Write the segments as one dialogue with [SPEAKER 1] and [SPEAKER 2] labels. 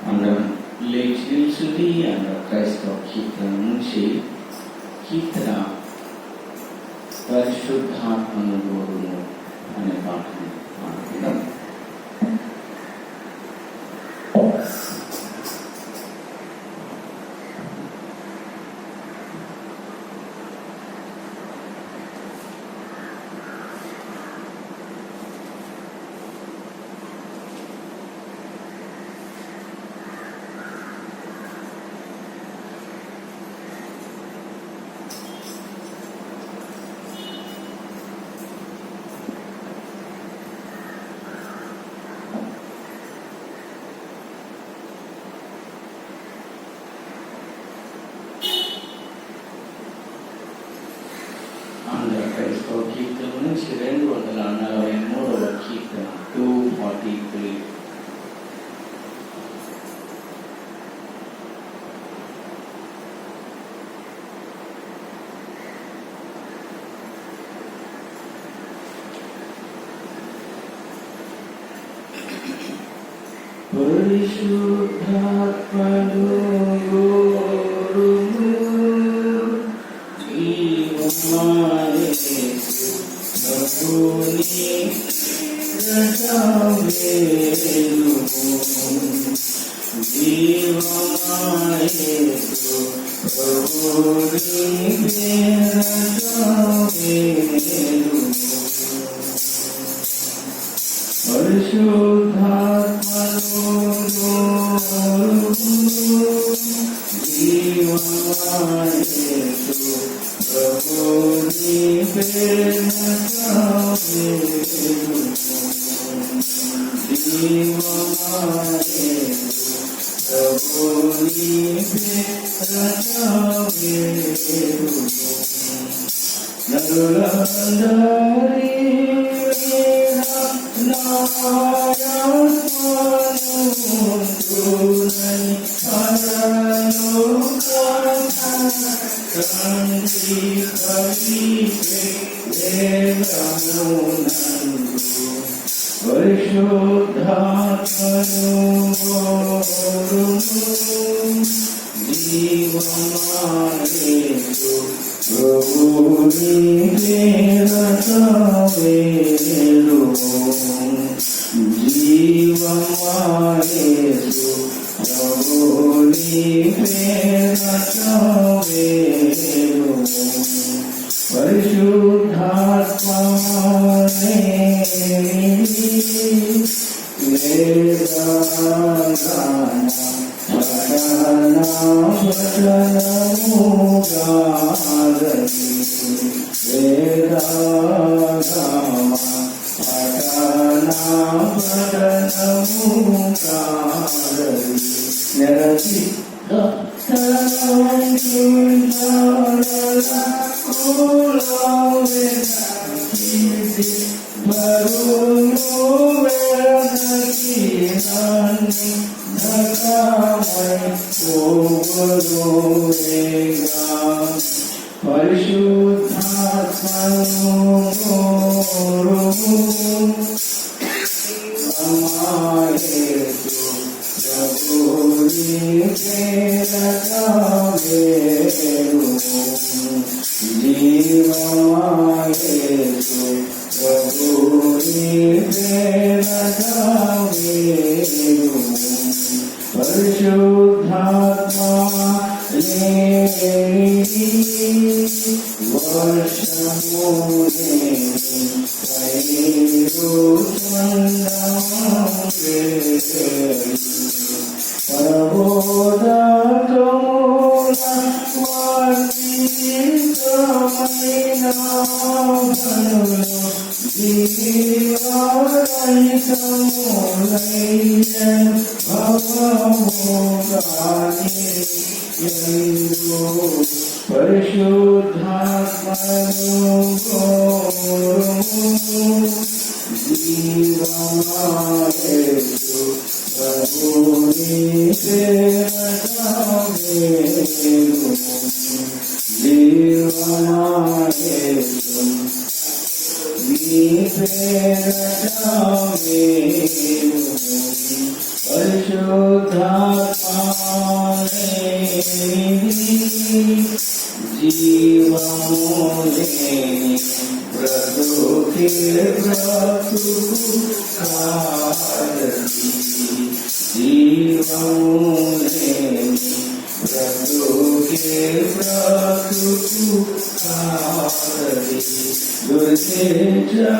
[SPEAKER 1] అందరం లేచి నిల్చుండి అందరూ క్రైస్తవ కీర్తన నుంచి కీర్తన పరిశుద్ధాత్మను గోరును అనే పాటని పాడుకుందాం. క్రైస్తవ కీర్తన నుంచి 243వ కీర్తన 243. పరిశుద్ధాత్మను గోరును జీవములేని బ్రతుకే బ్రతుకు కారది. జీవములేని బ్రతుకే బ్రతుకు కారది. దుర్జనలో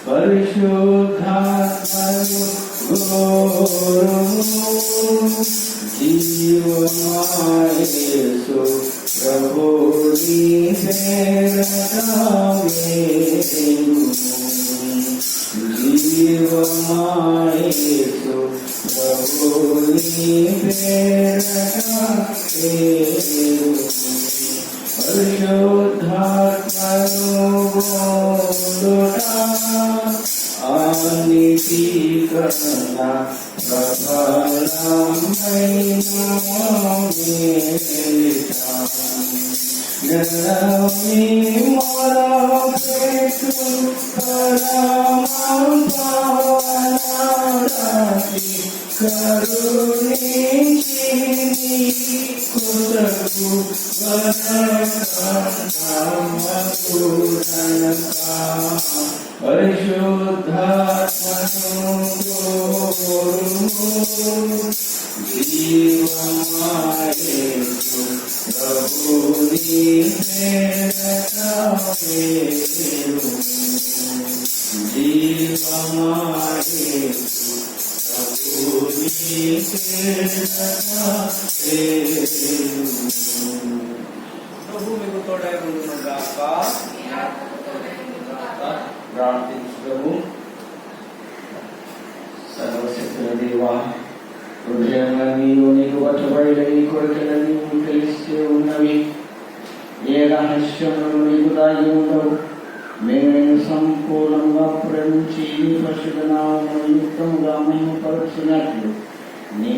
[SPEAKER 1] పరిశుద్ధాత్మను జీవమాయేసు ప్రభు నీ జీవమాయేసు ప్రభు నీ పరిశుద్ధాత్మను అనితీకరణ ప్రబలమైన గణమి మొరపెట్టు పరమపవనాది కరుణించి నీ కొరకు వరకనమకురనకా పరిశుద్ధాత్మను జీవమాయేసు ప్రభు నీ జీవమాయేసు ప్రభు నీ ప్రభు మీకు తోడై ఉండును గాక. ప్రార్థించుము. సర్వశక్తుల దేవా, హృదయంలో నీకు పట్టుబడిన నీ కోరికలన్నీ తెలిస్తే ఉన్నవి. ఏ రహస్యములు నీకు దాగి ఉండవు. మేము సంపూర్ణంగా ప్రేమించి నీ పరిశుద్ధ నామమును యుక్తముగా మహిమపరచునట్లు నీ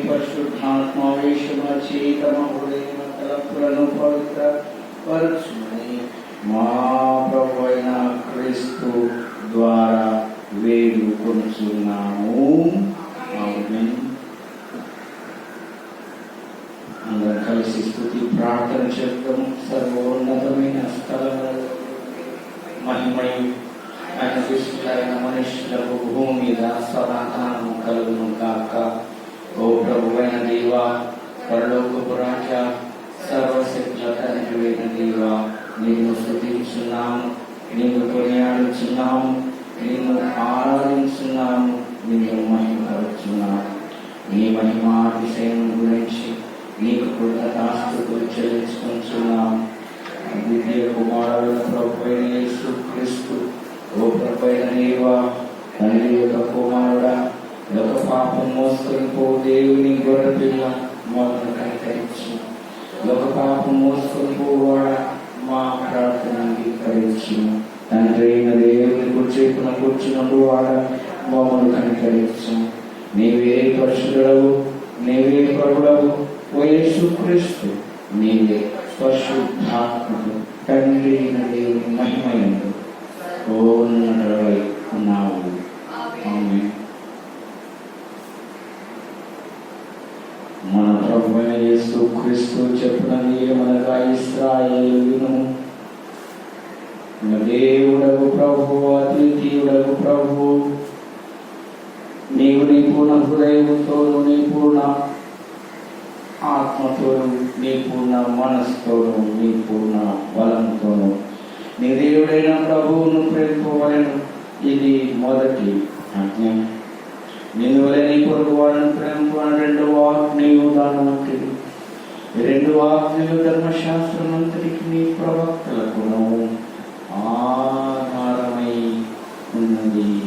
[SPEAKER 1] పరిశుద్ధాత్మావేశముల చేత మా హృదయ తలపులను పవిత్రపరచుమని మా ప్రభు అయిన క్రీస్తు ద్వారా వేడుకొనుచున్నాము. ఆమేన్. అందరం కలిసి స్తుతి ప్రార్థన చేద్దాం. సర్వోన్నతమైన స్థలములలో మహిమయు ఆయన విశుద్ధైన మనుషులకు భూమి మీద సమాధానము కలుగును కాక. ఓ ప్రభువైన దేవా, పరలోకపు రాజా, సర్వశక్తుల తండ్రివైన దేవా, నిన్ను స్తుతించున్నాము, నిన్ను కొనియాడుచున్నాము, నిన్ను ఆరాధించున్నాము, నిన్ను మహిమపరుచున్నాము. నీ మహిమాతిశయం గురించి నీకు కృతజ్ఞతాస్తుతులు చెల్లించుకుంటున్నాము. ద్వితీయ కుమారుడు ప్రభువైన యేసు క్రీస్తు, ఓ ప్రభువైన దేవా, తండ్రి యొక్క కుమారుడా, లోక పాపం మోసుకొని పో దేవుని గొర్రెపిల్ల మమ్మల్ని కనికరించు. లోక పాపం మోసుకొని పోవాడా మా ప్రార్థన అంగీకరించు. తండ్రి అయిన దేవుని కూర్చేపున కూర్చున్నప్పుడు వాడ మమ్మల్ని కనికరించు. నీవే పరిశుద్ధుడవు, నీవే ప్రభుడవు, ఓ యేసు క్రీస్తు, నీవే పరిశుద్ధాత్ముడు, తండ్రి అయిన దేవుని మహిమయందు ఉన్నతుడవై ఉన్నావు. ఆమేన్. మన ప్రభువైన యేసు క్రీస్తు చెప్పునది ఏమనగా, ఇశ్రాయేలును దేవుడగు ప్రభువు, అద్వితీయుడగు ప్రభువు, నీవు నీ పూర్ణ హృదయముతోను, నీ పూర్ణ ఆత్మతోను, నీ పూర్ణ మనస్సుతోను, నీ పూర్ణ బలంతోను నీ దేవుడైన ప్రభువును ప్రేమింపవలెను. ఇది మొదటి ఆజ్ఞ. నిన్ను వలె నీ పొరుగు వారిని ప్రేమింపని రెండవ ఆజ్ఞయు దానవంతుడు. రెండు ఆజ్ఞలు ధర్మశాస్త్రమంతటికి నీ ప్రవక్తలకును ఆధారమై ఉన్నది.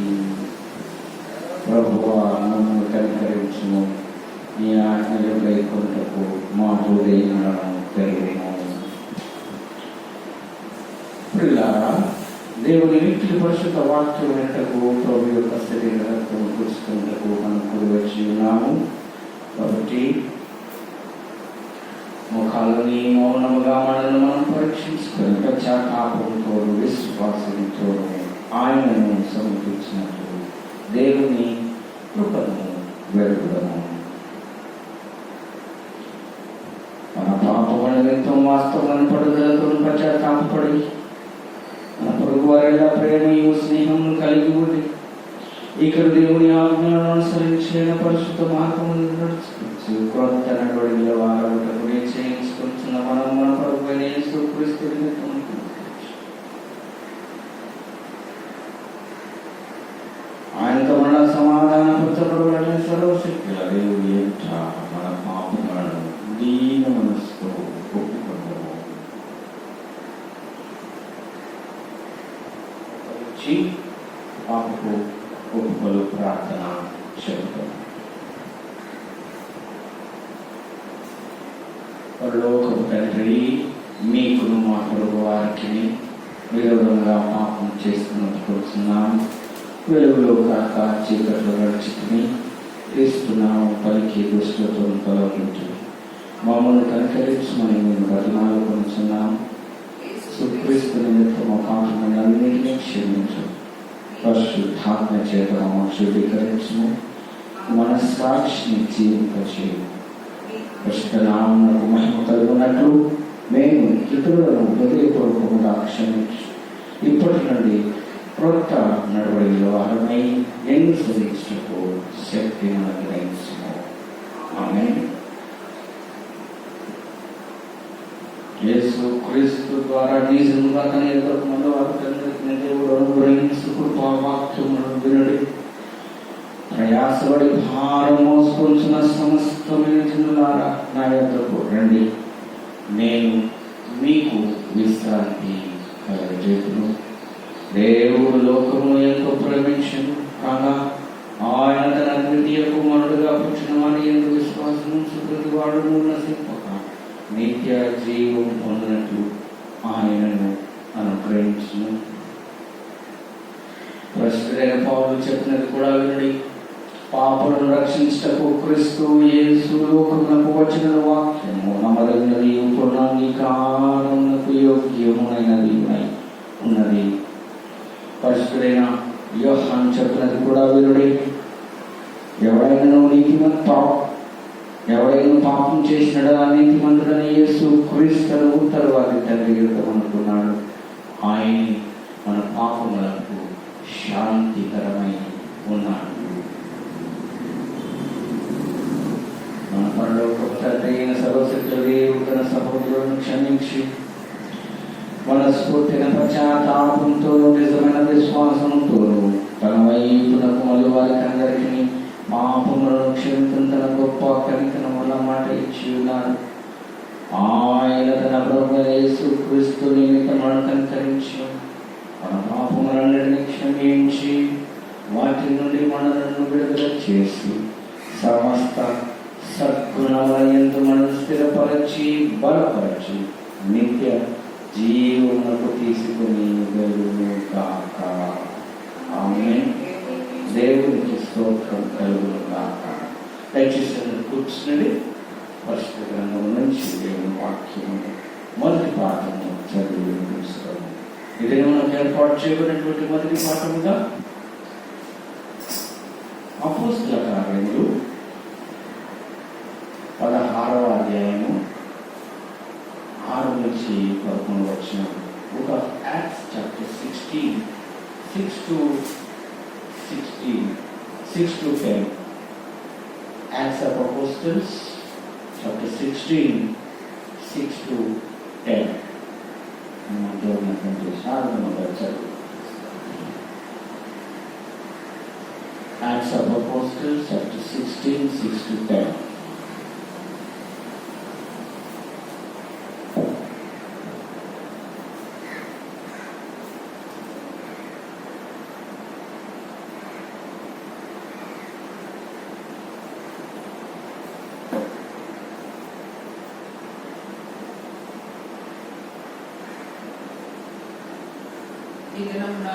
[SPEAKER 1] ప్రభువా, మమ్మల్ని కనికరించుము. నీ ఆజ్ఞలు గైకొనుటకు మా హృదయములను తెరువుము. పిల్లారా, దేవుని వ్యక్తి పరిశుద్ధ వాక్యం వెంటకు ప్రభు యొక్క శరీర రక్తం కూర్చుకుంటకు మనం కూడి వచ్చి ఉన్నాము. కాబట్టి ముఖాలని మౌనముగా మనల్ని మనం పరీక్షించుకొని పశ్చాత్తాపంతో విశ్వాసంతో ఆయనను సమర్పించినట్లు దేవుని కృపను వెలుగుదము. మన పాపముల నిమిత్తం వాస్తవాన్ని పడుదలతో పశ్చాత్తాపడి మన పొరుగు వారిలా ప్రేమయు స్నేహము కలిగి ఉండి ఇక్కడ దేవుని ఆజ్ఞలను అనుసరించిన పరిశుద్ధ మార్గమును నడుచుకోవచ్చు. క్రొత్త నడవడిలో వారముటకు చేయించుకుంటున్న మనం మన ప్రభువైన యేసుక్రీస్తు నిమిత్తం ఆయనతో మన సమాధానపరచబడిన సర్వశక్తుల దేవుని ఎదుట మన పాపములను దీన మనసుతో ఒప్పుకుందాము. పాపకు ఒప్పుకొలు ప్రార్థన చెబుతాం. పరలోకపు తండ్రి, మీకును మా పొరుగు వారికి విరోధంగా పాపం చేసుకున్నట్టుకొస్తున్నాము. వెలుగులో కాక చీకట్లో నడుచుకుని క్రీస్తున్నాము పలికి దుష్టతో తొలగించు. మమ్మల్ని కనికరించమని మేము బతిమాలు కొనుచున్నాము. సుక్రీస్తు నిమిత్తం పాపములన్నింటినీ క్షమించు. పరిశుద్ధాత్మ చేత మమ్మల్ని శుద్ధీకరించుము. మన సాక్షిని జీవింపచేయు. పరిశుద్ధనామమునకు మహిమ కలుగునట్లు మేము ఇతరులను హృదయపూర్వకంగా క్షమించు. ఇప్పటి నుండి క్రొత్త నడవడిలో వారమై అనుసరించుటకు శక్తిని అనుగ్రహించుము. ఆమేన్. యేసు క్రీస్తు ద్వారా నిజంగా తన ఎదురు మందు వారికి దేవుడు అనుగ్రహించు కృపావాక్యములను వినుడి. ప్రయాసపడి భారం మోసుకొంచున్న సమస్తమైన జనులారా నా యొద్దకు రండి, నేను మీకు విశ్రాంతి కలుగజేయుదును. దేవుడు లోకము ఎంతో ప్రేమించును కాగా ఆయన తన ద్వితీయ కుమారుడుగా పుట్టిన వారి యందు విశ్వాసం ఉంచు ప్రతి వాడును నశింపక నిత్య జీవం పొందినట్లు ఆయనను అనుగ్రహించును. ప్రస్తుతైన పౌలు చెప్పినది కూడా వినుడి. పాపులను రక్షించుటకు క్రీస్తు యేసు లోకమునకు వచ్చిన వాక్యము నమ్మదగినది, పూర్ణాంగీకారమునకు యోగ్యమునైనది ఉన్నది. పరిశుద్ధుడైన యోహాను చెప్పినది కూడా వినుడి. ఎవడైనా పాపం చేసినాడు ఆ నీతిమంతుడని యేసు క్రీస్తును తరువాతి తండ్రి అనుకున్నాడు. ఆయన మన పాపములకు శాంతికరమై ఉన్నాడు. మన పరలోకపు తండ్రి అయిన సర్వశక్తుల దేవుడు తన సహోదరులను క్షమించి మనస్ఫూర్తిన పశ్చాత్తాపంతో నిజమైన విశ్వాసంతో తన వైపునకు మళ్ళీ వారికి అందరికీ పాపములను క్షమించడం తన గొప్ప కనికరం వల్ల మాట ఇచ్చి ఉన్నాడు. ఆయన తన ప్రభువైన యేసుక్రీస్తు నిమిత్తం మనల్ని కనికరించి మన పాపములన్నిటిని క్షమించి వాటి నుండి మనలను విడుదల చేసి సమస్త సద్గుణములందు మనల్ని స్థిరపరచి బలపరచి నిత్య జీవమునకు తీసుకుని వెలుగును కాక. ఆమేన్. దేవునికి స్తోత్రం కలుగును కాక. దయచేసి కూర్చుని పరిశుద్ధ గ్రంథం నుంచి దేవుని వాక్యము మొదటి పాఠము చదివి వినిపిస్తాము. ఇదే మనకు ఏర్పాటు చేయబడినటువంటి మొదటి పాఠముగా అపోస్తల కార్యములు 16వ అధ్యాయము 6 నుంచి 11 వచ్చిన book of acts chapter 16 6 to 10. Acts of Apostles chapter 16 6 to 10. Acts of Apostles chapter 16 6 to 10.
[SPEAKER 2] ఈ దినమున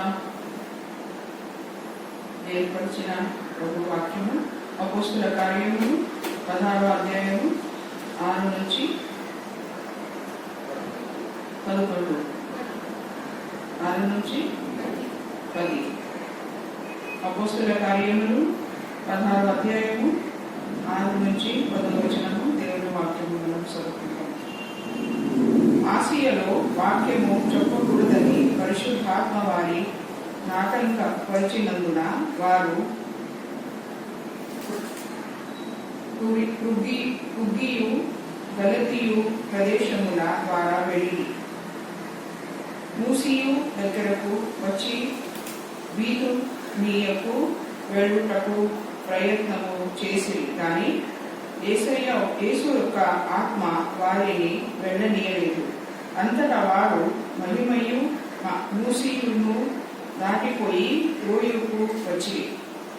[SPEAKER 2] ఏర్పరిచిన ప్రభు వాక్యము అపోస్తుల కార్యములు 16వ అధ్యాయము 6 నుంచి 11, 6 నుంచి 10. అపోస్తుల కార్యములు 16వ అధ్యాయము 6 నుంచి 10 వచనము దేవుని వాక్యము మనం చదువుకుంటాం. ఆసియాలో వాక్యము చెప్పకూడదని పరిశుద్ధాత్మ వారి నాటంక పరిచినందున వారు ఉగ్గియు గలతీయు ప్రదేశముల ద్వారా వెళ్ళి మూసియు దగ్గరకు వచ్చి బీతునీయకు వెళ్ళుటకు ప్రయత్నము చేసి కానీ యేసు యొక్క ఆత్మ వారిని వెళ్ళనీయలేదు. అంతటా వారు మహిమయు మూసియును దాటిపోయి త్రోయుకు వచ్చి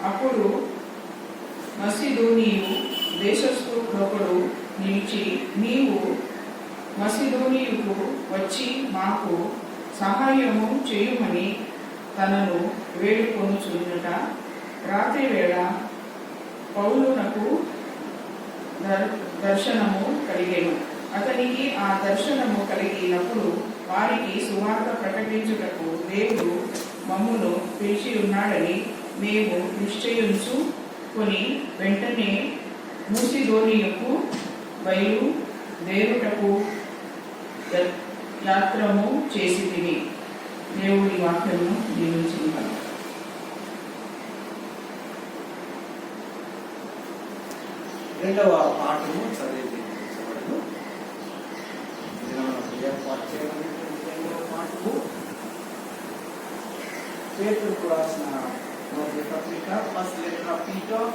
[SPEAKER 2] అప్పుడు మసిదోనియు దేశస్థుడొకడు నిలిచి, నీవు మసిదోనియుకు వచ్చి మాకు సహాయము చేయుమని తనను వేడుకొనుచున్నట. రాత్రి వేళ పౌలునకు దర్శనము కలిగెను. అతనికి ఆ దర్శనము కలిగినప్పుడు వారికి సువార్త ప్రకటించుటకు దేవుడు మమ్మును పిలిచి ఉన్నాడని మేము నిశ్చయించుకొని వెంటనే మూసిదోనియకు బయలుదేరుటకు యాత్రము చేసితిమి. దేవుడి వాక్యము దీవించుకుంటాం.
[SPEAKER 3] రెండవ పాఠము చదివించబడదు. రెండవ పాఠము పేతురుకు రాసిన మొదటి పత్రిక, first letter of Peter,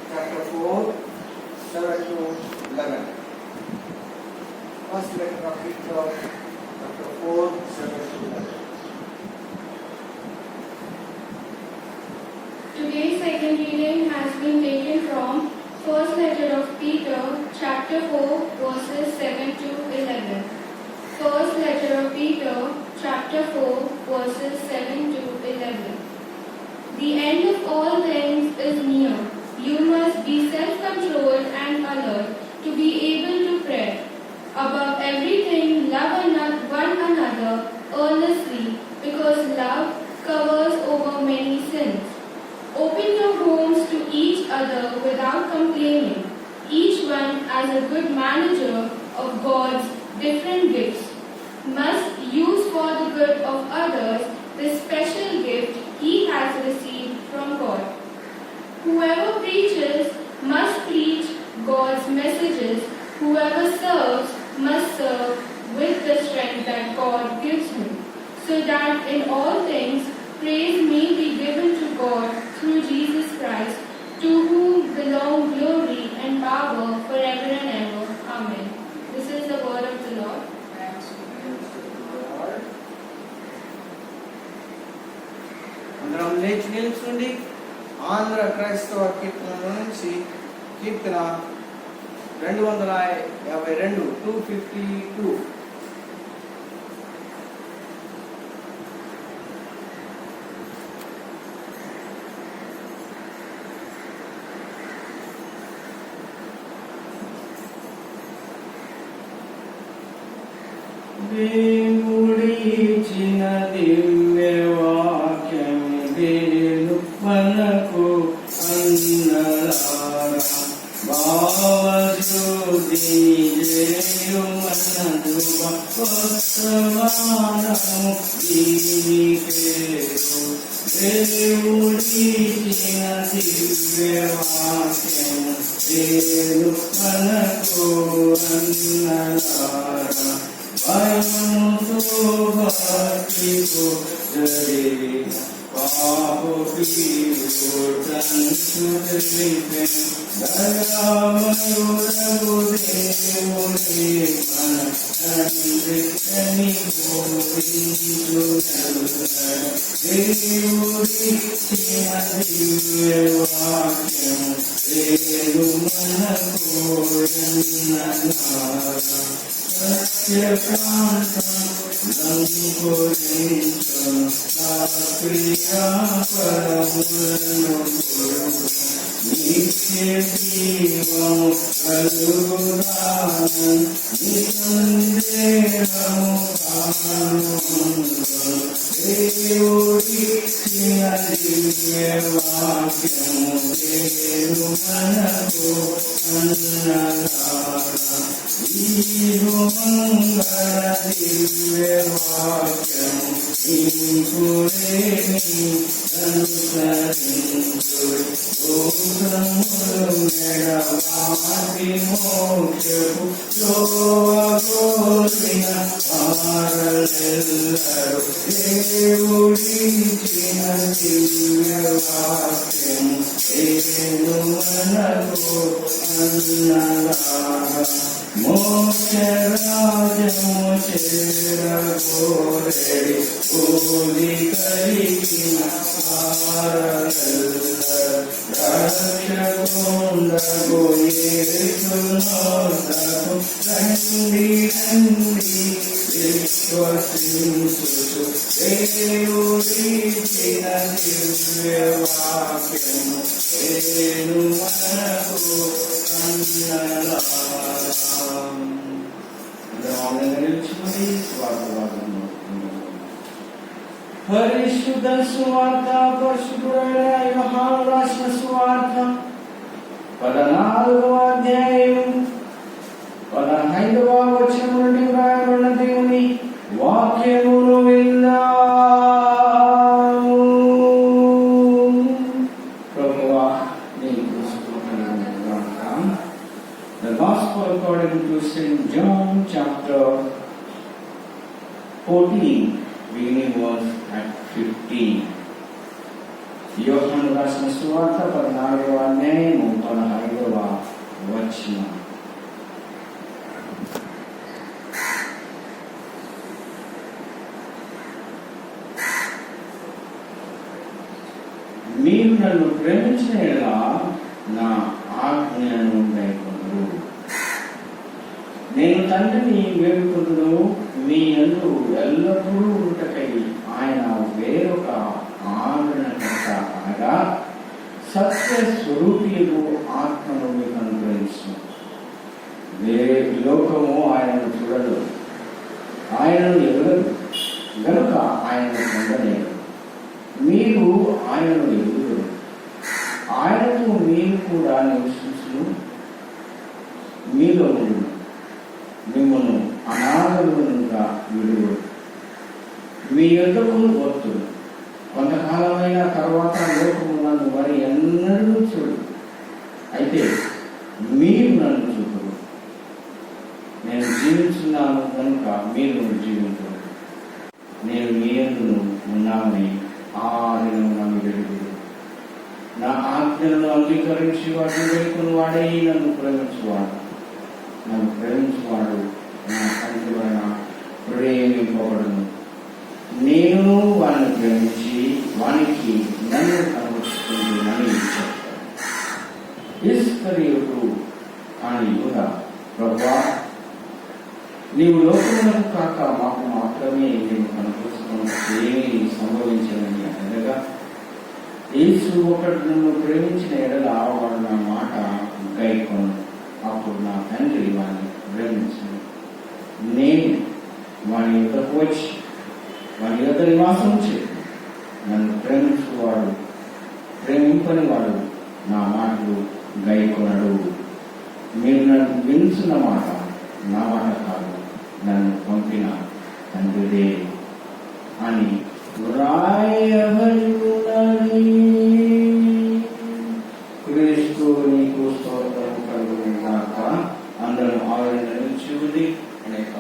[SPEAKER 3] chapter 4, 7 to 11. First letter of Peter, chapter 4, 7 to 11.
[SPEAKER 4] Today's second reading has been taken from First letter of Peter, chapter 4, verses 7 to 11. First letter of Peter, chapter 4, verses 7 to 11. The end of all things is near. You must be self-controlled and alert to be able to pray. Above everything, love one another earnestly, because love covers over many sins. Open your homes to each other without complaining, each one as a good manager of God's different gifts must use for the good of others the special gift he has received from God. Whoever preaches must preach God's messages. Whoever serves must serve with the strength that God gives him, so that in all things praise may be given to God through Jesus Christ, to whom belong glory and power forever and ever. Amen. This is the word of the Lord.
[SPEAKER 3] అందరం లేచి నిల్చుండి ఆంధ్ర క్రైస్తవ కీర్తన నుంచి కీర్తన 252, 252.
[SPEAKER 1] దేవుడిచిన దివ్య వాక్యం దేను మనకు అన్నలారా, భావశుద్ధి చేయుమనదు వర్తమానము దీనికేరు. దేవుడిచిన దివ్య వాక్యం దేను మనకు అన్నలారా, భయముతో భక్తితో జరిగిన పాపీయుడన్సుదలిపే దయామయుడగు దేవుని మన తండ్రి అని బోధించునరుగడ. దేవుడిచ్చిన దివ్య వాక్యం దేను మనకు ఎన్నలారా, సత్యకాంతం లంకురించును నా క్రియా పరములను నిత్య జీవము కలుగుదాను నిసందేహము కానుండు దేవుడిచ్చిన దివ్య వాక్యము దేవు మనకు అన్నదాత ఈ మంగళ దివ్య వాక్యము ఇంపులేని అనుసరించు దోషములు మెడవాటి మోక్షపు లోకోరిన ఆరలెల్లరు దేవుడిచ్చిన దివ్య వాక్యము దేవు మనకు అన్నదాత మోక్షరాజము చేరగోరెడి ఓది కలిగిన రక్షకుండగు యేసునాథకు రండి రండి విశ్వసించుచు దేవుడిచ్చిన దివ్య వాక్యము దేవు మనకు పరిశుద్ధ సువార్త పరిశుద్ధుడైన యోహాను రాసిన సువార్త 14వ అధ్యాయం 15వ వచనం నుండి వ్రాయబడిన దేవుని వాక్యమును విందాము. ప్రభువా నీకు స్తుతులు. The Gospel according to St. John chapter 14, beginning verse at 15. యోహాను రాసిన సువార్త 14వ అధ్యాయం 15వ వచనం. మీరు నన్ను ప్రేమించిన యెడల నా ఆజ్ఞను గైకొనుడు. నేను తండ్రిని వేడుకొనును, మీ యందు ఎల్లప్పుడూ ఉంటకై ఆయన వేరొక ఆదరణకర్త అనగా సత్య స్వరూపియు ఆత్మను మీకు అనుగ్రహించును. లోకము ఆయనను చూడదు, ఆయనను ఎరుగదు, గనుక ఆయనను పొందలేదు. మీరు ఆయనను ఎరుగుదురు, ఆయనతో మీరు కూడా నివసించును. మీలో మిమ్మల్ని అనాథలుగా విడువడు, మీ యొద్దకు వస్తుడు. కొంతకాలమైన తర్వాత లోకము నన్ను మరి ఎన్నడూ చూడు, అయితే మీరు నన్ను చూడరు. నేను జీవించున్నాను కనుక మీరు జీవించరు. నేను మీ యందు ఉన్నామని ఆ దినము నన్ను వెలుగుడు. నా ఆజ్ఞలను అంగీకరించి వాటిని వేడుకుని వాడే నన్ను ప్రేమించువాడు. నన్ను ప్రేమించువాడు నా తండ్రి వలన ప్రేమింపబడును. నేను వాడిని ప్రేమించి వానికి నన్ను కనబరుచుకుంటున్నానని చెప్తాను. ఇస్కరియోతు అని యూదా, ప్రభువా నీవు లోకములకు కాక మాకు మాత్రమే నేను కనబరుచుకున్న ఏమీ సంభవించదని అనగా, యేసు ఒకడు నన్ను ప్రేమించిన ఎడల వాడు నా మాట గైకొను. అప్పుడు నా తండ్రి వాడిని ప్రేమించను. నేను వాని యొద్దకు వచ్చి వాని యొద్ద నివాసం చేసి నన్ను ప్రేమించువాడు ప్రేమింపని వాడు నా మాటలు గైకొనడు. మీరు నన్ను వినుచున్న మాట నా మాట కాదు, నన్ను పంపిన తండ్రిదే అని వ్రాయబడినది. క్రీస్తు నీకు స్తోత్రం కలుగును గాక. అందరూ ఆవిడ నిలిచి ఉంది అనేక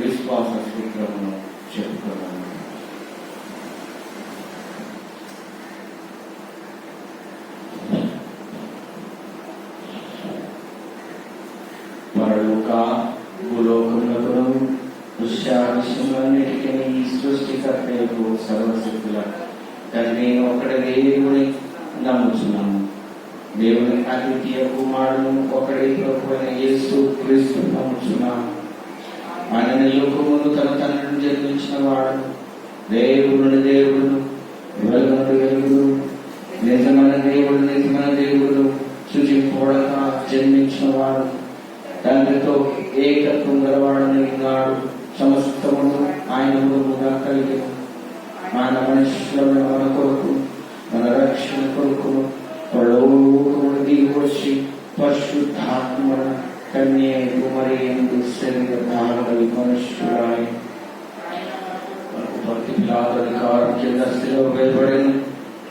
[SPEAKER 1] విశ్వాస సూత్రమును చెప్పుకోవాలి. పరలోక భూలోకములను దృశ్యావిషయములన్నిటికీ ఈ సృష్టికర్తకు సర్వశక్తుల తండ్రి ఒకటి దేవుని నమ్ముచున్నాము. దేవుని అద్వితీయ కుమారుడు ఒకటి ప్రభువైన యేసు క్రీస్తు నమ్ముచున్నాము. ఆయన లోకమును తన తండ్రిని జన్మించిన వాడు, దేవుడు దేవుడు, వెలుగునుడు వెలుగుడు, నిజమైన దేవుడు నిజమైన దేవుడు, సూచింపబడక జన్మించిన వాడు, తండ్రితో ఏకత్వం గలవాడని ఉన్నాడు. సమస్తమును ఆయన మూలముగా కలిగిన ఆయన మనుషులను మన కొరకు, మన రక్షణ కొరకు పరలోకమును దిగి వచ్చి పరిశుద్ధాత్మ కన్యకు మరియందు శరీరధారణ మనుష్యురాయి భక్తి అధికారం కింద స్థితిలో వేయబడిన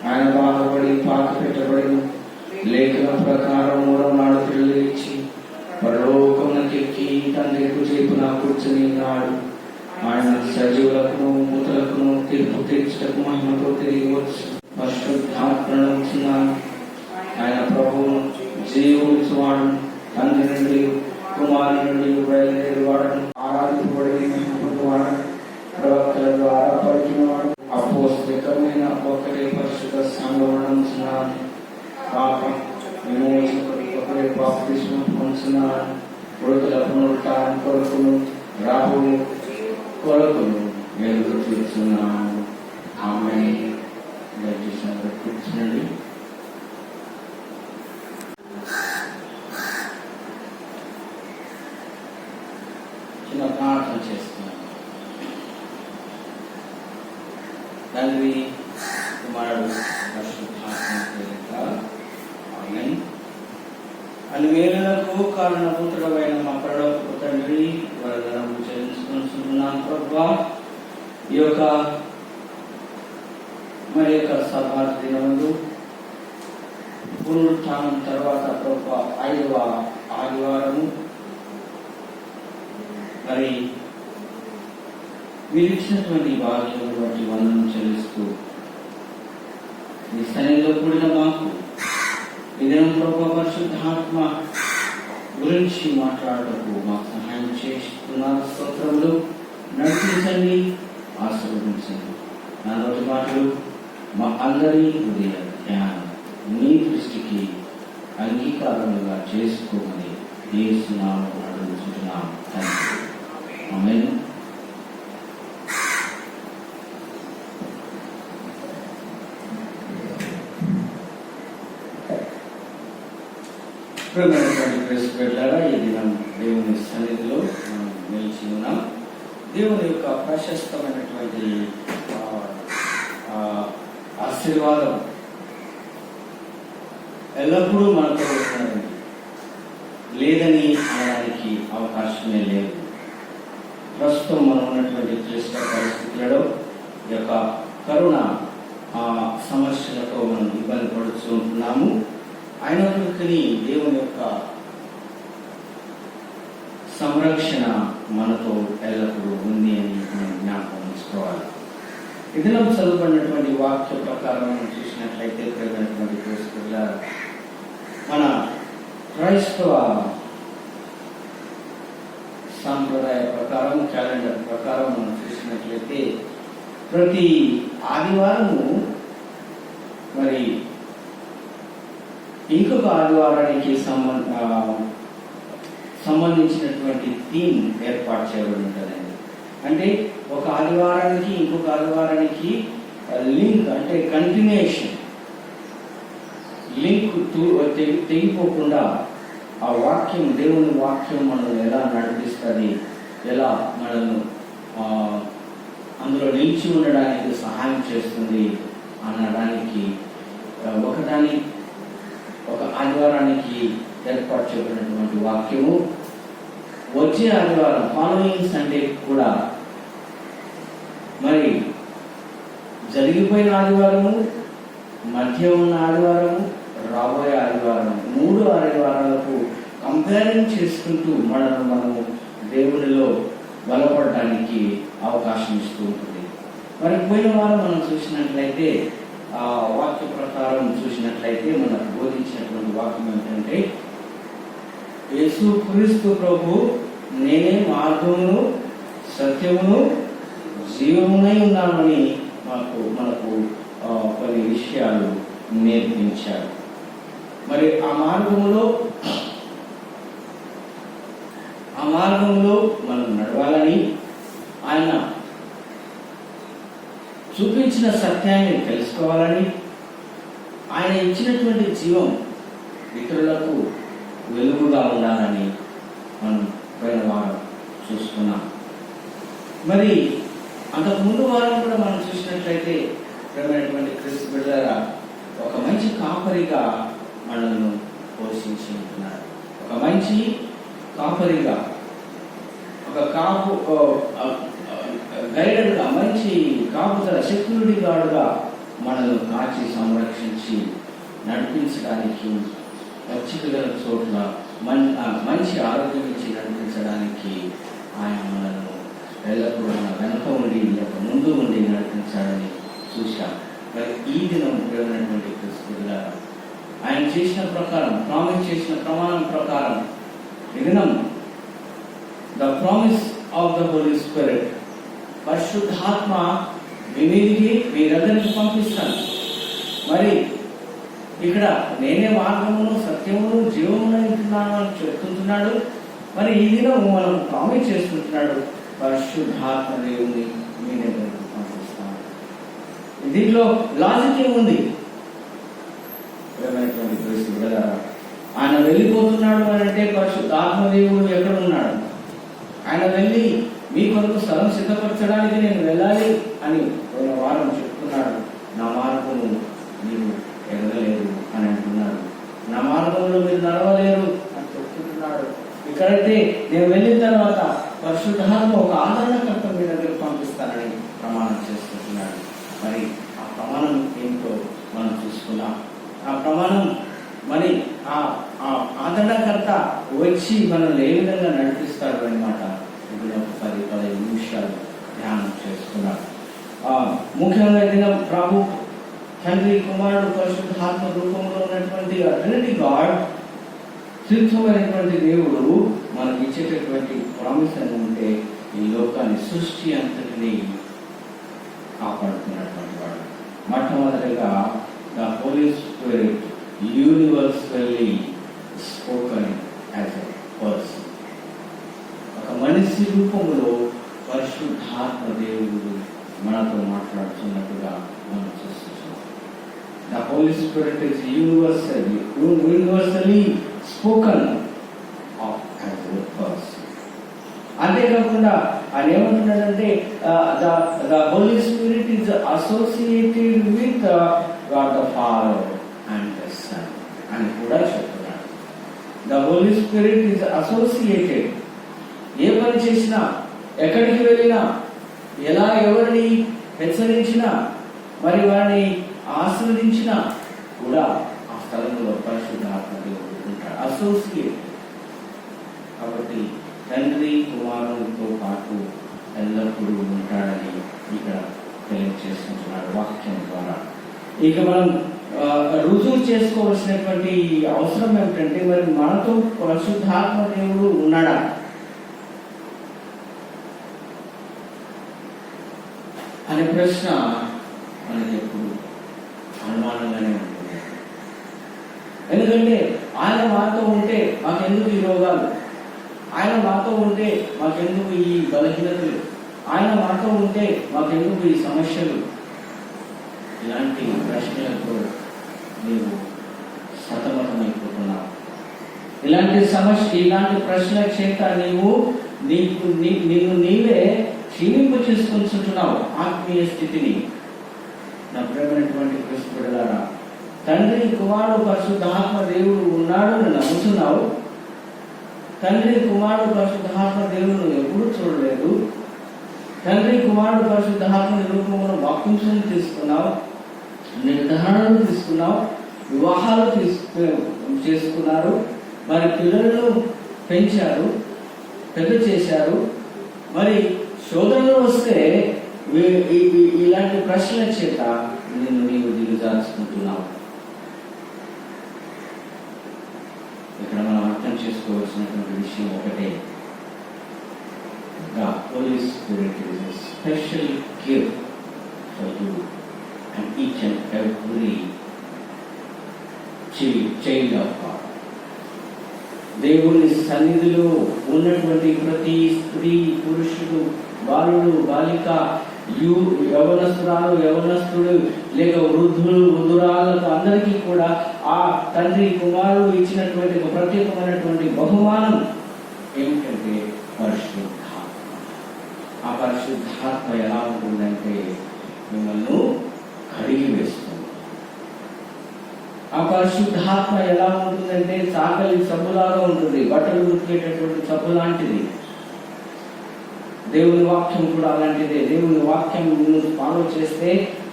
[SPEAKER 1] ఆయన బాధపడి పాత పెట్టబడిన లేఖన ప్రకారం మూడవ నాడు పిల్లలిచ్చి పరలోకమునకెక్కి తండ్రి కుచేపున కూర్చుని ఉన్నాడు. ఆయన సజీవులకును మూతలకును తీర్పు తీర్చుటకు మహిమతో తిరిగి వచ్చి పరిశుద్ధాత్మను ఉంచున్నాను. ఆయన ప్రభువును జీవించువాడు, తండ్రి నుండి కుమారుని నుండి బయలుదేరి వాడను, ఆరాధింపబడి మహిమపొందువాడు, ప్రవక్తల ద్వారా పలికినవాడు, అపోస్తలికమైన ఒకటే పరిశుద్ధ సంఘమును ఉంచున్నాను. పాపం విమోచకుడు ఒకటే బాప్తిస్మం పొందుతున్నాను. మృతుల పునరుత్థానం కొరకును రాబోయే కొరకును ఎదురు చూస్తున్నాను. ఆమేన్. దయచేసి కూర్చునండి. చిన్న ప్రార్థన చేస్తున్నాను. తండ్రి, కుమారుడు, పరిశుద్ధాత్మ ఆమేన్. అన్వేలకు కారణభూతుడమైన మా పరలోకపు తండ్రి, వరదనము చెల్లించుకుంటున్నాను ప్రభువా. ఈ యొక్క మరి యొక్క సభా దినములు పునరుత్థానం తర్వాత ప్రభువా 5వ ఆదివారము మరి మీరు ఇచ్చినటువంటి భాగ్యమును బట్టి వందనం చెల్లిస్తూ ఈ సన్నిధిలో కూడిన మాకు ఇదేం ప్రభువా పరిశుద్ధాత్మ గురించి మాట్లాడటకు మాకు సహాయం చేస్తున్నారు. స్తోత్రములు నడిపించండి, ఆశీర్వదించండి. నా నోటి మాటలు మా అందరి హృదయ ధ్యానం మీ దృష్టికి అంగీకారముగా చేసుకోమని యేసు నామమున అడుగుచున్నాం తండ్రి. ఆమేన్. ఈ దినం దేవుని సన్నిధిలో మనం నిలిచి ఉన్నాం. దేవుని యొక్క ప్రశస్తమైనటువంటి ఆశీర్వాదం ఎల్లప్పుడూ మనతో ఉన్నది, లేదని అనడానికి అవకాశమే లేదు. ప్రస్తుతం మనం ఉన్నటువంటి క్లిష్ట పరిస్థితులలో ఈ యొక్క కరోనా సమస్యలతో మనం ఇబ్బంది పడుతూ ఉంటున్నాము. అయినప్పటికీ దేవుని యొక్క సంరక్షణ మనతో ఎల్లప్పుడూ ఉంది అని మనం జ్ఞాపకం ఉంచుకోవాలి. ఇదిలో చదువుకున్నటువంటి వాక్య ప్రకారం మనం చూసినట్లయితే మన క్రైస్తవ సాంప్రదాయ ప్రకారం, క్యాలెండర్ ప్రకారం మనం చూసినట్లయితే ప్రతి ఆదివారము మరి ఇంకొక ఆదివారానికి సంబంధించినటువంటి థీమ్ ఏర్పాటు చేయబడి ఉంటుందండి. అంటే ఒక ఆదివారానికి ఇంకొక ఆదివారానికి లింక్, అంటే కంటిన్యూషన్, లింక్ తెగిపోకుండా ఆ వాక్యం, దేవుని వాక్యం మనల్ని ఎలా నడిపిస్తుంది, ఎలా మనల్ని అందులో నిలిచి ఉండడానికి సహాయం చేస్తుంది అనడానికి ఒక ఆదివారానికి ఏర్పాటు చేయబడినటువంటి వాక్యము. వచ్చే ఆదివారం, ఫాలోయింగ్ సండే కూడా మరి జరిగిపోయిన ఆదివారము, మధ్య ఉన్న ఆదివారము, రాబోయే ఆదివారం, 3 ఆదివారాలకు కంపేరింగ్ చేసుకుంటూ మనము దేవునిలో బలపడడానికి అవకాశం ఇస్తూ ఉంటుంది. మరి పోయిన వారం మనం చూసినట్లయితే ఆ వాక్య ప్రకారం చూసినట్లయితే మనకు బోధించినటువంటి వాక్యం ఏంటంటే, యేసు క్రీస్తు ప్రభు నేనే మార్గమును సత్యమును జీవమునై ఉన్నామని మనకు కొన్ని విషయాలు నేర్పించారు. మరి ఆ మార్గంలో మనం నడవాలని, ఆయన చూపించిన సత్యాన్ని తెలుసుకోవాలని, ఆయన ఇచ్చినటువంటి జీవం ఇతరులకు వెలుగుగా ఉండాలని మనం పోయిన వారం చూసుకున్నాం. మరి అంతకుముందు వారం కూడా మనం చూసినట్లయితే ప్రియమైనటువంటి క్రీస్తు బిడ్డలారా, ఒక మంచి కాపరిగా మనల్ని పోషించి ఉంటున్నాడు. ఒక మంచి కాపరిగా, ఒక కాపు గైడర్గా, మంచి కాపుదల సెక్యూరిటీ గార్డుగా మనల్ని కాచి సంరక్షించి నడిపించడానికి, చిక్కుగల చోట్ల మంచి ఆరోగ్యం ఇచ్చి నడిపించడానికి ఆయన మనల్ని ఎల్లప్పుడూ మన వెనక ఉండి లేక ముందు ఉండి నడిపించాలని చూశాం. మరి ఈ దినం ప్రియమైనటువంటి క్రీస్తుగా ఆయన చేసిన ప్రకారం, ప్రామిస్ చేసిన ప్రమాణం ప్రకారం ఈ దినం the promise of the holy spirit, పరిశుద్ధాత్మ మీ మీదికి మీరందరికీ పంపిస్తాను. మరి ఇక్కడ నేనే మార్గమును సత్యమును జీవమును అంటున్నాను అని చెప్తుంటున్నాడు. మరి ఈ దినం మనం ప్రామిస్ చేస్తుంటున్నాడు, పరిశుద్ధాత్మ దేవుని మీ దగ్గరికి పంపిస్తాను. దీంట్లో లాజిక్ ఏముంది? ఆయన వెళ్ళిపోతున్నాడు అని అంటే పరిశుద్ధాత్మ దేవుడు ఎక్కడ ఉన్నాడు? ఆయన వెళ్ళి మీ కొరకు స్థలం సిద్ధపరచడానికి నేను వెళ్ళాలి అని పోయిన వారం చెప్తున్నాడు. నా మార్గము మీరు ఎగరలేరు అని అంటున్నాడు. నా మార్గంలో మీరు నడవలేరు అని చెప్తున్నాడు. ఇక్కడైతే నేను వెళ్ళిన తర్వాత పరిశుద్ధాత్మ ఒక ఆదరణకర్త మీ దగ్గరికి పంపిస్తానని ప్రమాణం చేస్తున్నాడు. మరి ఆ ప్రమాణం ఏమిటో మనం చూసుకున్నాం. ఆ ప్రమాణం మరి ఆ ఆదరణకర్త వచ్చి మనల్ని ఏ విధంగా నడిపిస్తాడు అన్నమాట. ఇప్పుడు ఒక 10-15 నిమిషాలు ధ్యానం చేసుకున్నాం. ముఖ్యంగా దినం ప్రభు తండ్రి కుమారుడు పరిశుద్ధాత్మ రూపంలో ఉన్నటువంటి ట్రినిటీ గాడ్, త్రిత్వమైనటువంటి దేవుడు మనకి ఇచ్చేటటువంటి ప్రామిస్ అని ఉంటే ఈ లోకాన్ని, సృష్టి అంతటిని కాపాడుతున్నటువంటి వాడు. మొట్టమొదటిగా the holy spirit universally spoken as a person. ఒక మనిషి రూపంలో పరిశుద్ధాత్మ దేవుడు మనతో మాట్లాడుతున్నట్టుగా మనం చూస్తున్నాం. The holy spirit is universally spoken of as a person. అంతేకాకుండా ఆయన ఏమంటున్నాడంటే the holy spirit is associated with God the father and the son అని కూడా చెప్తున్నాడు. The holy spirit is associated. ఏ పని చేసినా, ఎక్కడికి వెళ్ళినా, ఎలా ఎవరిని హెచ్చరించినా, మరి వారిని ఆశీర్వదించినా కూడా ఆ స్థలంలో పరిశుద్ధాత్మ దేవుడు ఉంటాడు. అసోసియేట్. కాబట్టి తండ్రి కుమారునితో పాటు ఎల్లప్పుడూ ఉంటాడని ఇక్కడ తెలియజేసుకుంటున్నాడు వాక్యం ద్వారా. ఇక మనం రుజువు చేసుకోవాల్సినటువంటి అవసరం ఏమిటంటే, మరి మనతో పరిశుద్ధాత్మ దేవుడు ఉన్నాడా అనే ప్రశ్న మనకి ఎప్పుడు అనుమానంగానే ఉంటుంది. ఎందుకంటే ఆయన మాతో ఉంటే మాకెందుకు ఈ రోగాలు, ఆయన మాతో ఉంటే మాకెందుకు ఈ బలహీనతలు, ఆయన మాతో ఉంటే మాకెందుకు ఈ సమస్యలు, ఇలాంటి ప్రశ్నలతో నీవు సతమతమైపోతున్నావు. ఇలాంటి ప్రశ్నల చేత నిన్ను నీవే క్షీణింప చేసుకుంటున్నావు ఆత్మీయ స్థితిని. నా ప్రియమైనటువంటి క్రీస్తు బిడ్డలారా, తండ్రి కుమారుడు పరిశుద్ధాత్మ దేవుడు ఉన్నాడు అని నమ్ముతున్నావు. తండ్రి కుమారుడు పరిశుద్ధాత్మ దేవుడు ఎప్పుడూ చూడలేదు. తండ్రి కుమారుడు పరిశుద్ధాత్మ రూపంలో బాప్తిస్మం తీసుకున్నావు, నిర్ధారణలు తీసుకున్నావు, వివాహాలు చేసుకున్నారు, మరి పిల్లలను పెంచారు, పెద్ద చేశారు. మరి శోధనలు వస్తే ఇలాంటి ప్రశ్నల చేత నీవు దిగజార్చుకుంటున్నావు. ఇక్కడ మనం అర్థం చేసుకోవాల్సినటువంటి విషయం ఒకటే, the Holy Spirit is a special gift for you and each and every child of God. దేవుని సన్నిధిలో ఉన్నటువంటి ప్రతి స్త్రీ, పురుషుడు, బాలుడు, బాలిక, యవనస్తురాలు, యవనస్తుడు, లేక వృద్ధులు, వృద్ధురాలకు అందరికీ కూడా ఆ తండ్రి కుమారుడు ఇచ్చినటువంటి ఒక ప్రత్యేకమైనటువంటి బహుమానం ఏమిటంటే పరిశుద్ధాత్మ. ఆ పరిశుద్ధాత్మ ఎలా ఉంటుందంటే మిమ్మల్ని కడిగి వేస్తుంది. ఆ పరిశుద్ధాత్మ ఎలా ఉంటుందంటే చాకలి సబ్బులాగా ఉంటుంది, బట్టలు ఉతికేటటువంటి సబ్బు లాంటిది. దేవుని వాక్యం కూడా అలాంటిదే. దేవుని వాక్యం నువ్వు ఫాలో చేస్తే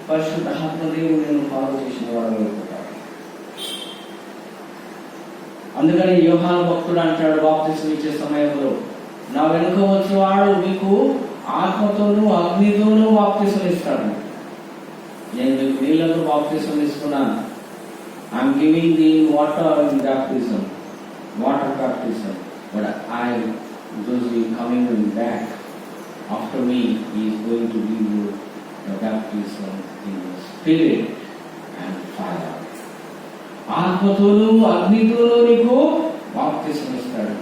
[SPEAKER 1] పరిశుద్ధాత్మ దేవుడు నేను ఫాలో చేసిన వాడు అయిపోతాడు. అందుకని యోహాను భక్తుడు అంటాడు బాప్తిస్మం ఇచ్చే సమయంలో, నా వెనుక వచ్చేవాడు మీకు ఆత్మతోనూ అగ్నితోనూ బాప్తిస్మం ఇస్తాడు. నేను మీకు నీళ్ళతో బాప్తిస్మం ఇస్తున్నాను. I'm giving the water baptism, but those who are coming back after me, he is going to give you the baptism in the spirit and fire. ఆత్మతోనూ అగ్నితోనూ నీకు బాప్తిస్మం ఇస్తాడు.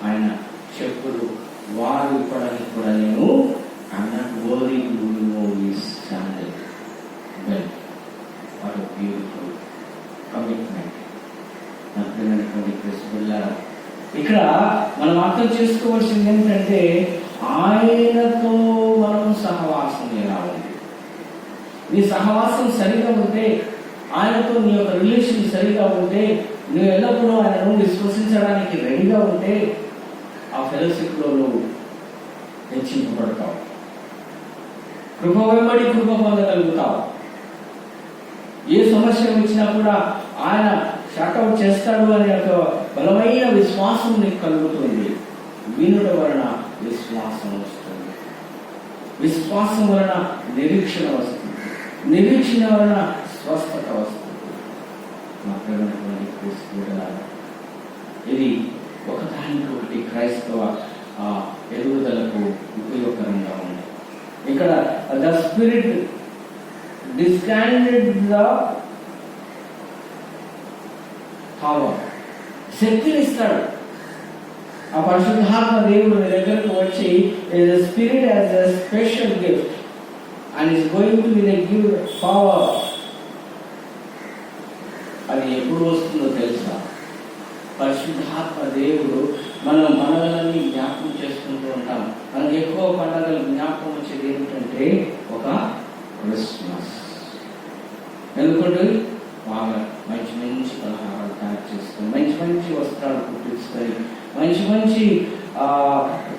[SPEAKER 1] ఆయన చెప్పుడు వారు ఇప్పడానికి కూడా నేను I'm not worthy to remove his sandal. Well, what a beautiful commitment. ఇక్కడ మనం అర్థం చేసుకోవాల్సింది ఏంటంటే ఆయనతో మనం సహవాసం ఎలా ఉంది. నీ సహవాసం సరిగా ఉంటే, ఆయనతో నీ యొక్క రిలేషన్ సరిగా ఉంటే, నువ్వు ఎల్లప్పుడూ ఆయనను విశ్వసించడానికి రెడీగా ఉంటే ఆ ఫెలోషిప్ లో నువ్వు హెచ్చింపబడతావు. కృప వెంబడి కృప పొందగలుగుతావు. ఏ సమస్య వచ్చినా కూడా ఆయన షార్ట్అవుట్ చేస్తాడు అనే ఒక బలమైన విశ్వాసం నీకు కలుగుతుంది. వినుట వలన విశ్వాసం వస్తుంది, విశ్వాసం వలన నిరీక్షణ వస్తుంది, నిరీక్షణ వలన స్వస్థత వస్తుంది. నా ప్రేమైనటువంటి క్రీస్తు బిడ్డలారా, ఇది ఒకదానికొకటి క్రైస్తవ ఎదుగుదలకు ఉపయోగకరంగా ఉంది. ఇక్కడ ద స్పిరిట్ డిస్కాండెడ్ ద పవర్, శక్తిని ఇస్తాడు. ఆ పరిశుద్ధాత్మ దేవుడు మీ దగ్గరకు వచ్చి spirit as a special gift and is going to give power. అది ఎప్పుడు వస్తుందో తెలుసా? పరిశుద్ధాత్మ దేవుడు మనం పండుగలన్నీ జ్ఞాపకం చేసుకుంటూ ఉంటాం. మనకి ఎక్కువ పండుగలు జ్ఞాపకం వచ్చేది ఏమిటంటే ఒక క్రిస్మస్. ఎందుకంటే బాగా మంచి మంచి పలహారాలు తయారు చేసుకొని, మంచి మంచి వస్త్రాలు కుట్టించుకొని, మంచి మంచి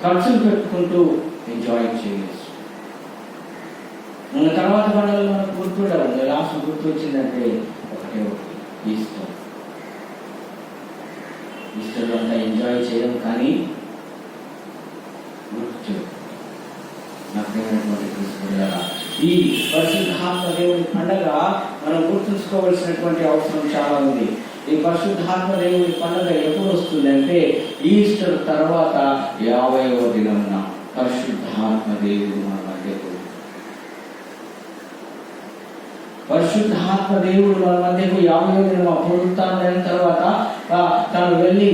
[SPEAKER 1] ఖర్చులు పెట్టుకుంటూ ఎంజాయ్ చేయవచ్చు. మన తర్వాత పండుగలు మనకు గుర్తుండవు. లాస్ట్ గుర్తు వచ్చిందంటే ఒకటే ఒకటి, ఈస్టర్. ఈస్టర్ అంతా ఎంజాయ్ చేయడం కానీ గుర్తు నాకేమైనటువంటి తీసుకున్నారా? ఈ పరిశుద్ధాత్మ దేవుని పండుగ మనం గుర్తుంచుకోవాల్సినటువంటి అవసరం చాలా ఉంది. ఈ పరిశుద్ధాత్మ దేవుని పండుగ ఎప్పుడు వస్తుంది అంటే ఈస్టర్ తర్వాత 50వ దినమున పరిశుద్ధాత్మ దేవుడు మన మధ్యకు, పరిశుద్ధాత్మ దేవుడు మన మధ్యకు 50వ దినం పునరుత్థానం తర్వాత తను వెళ్ళి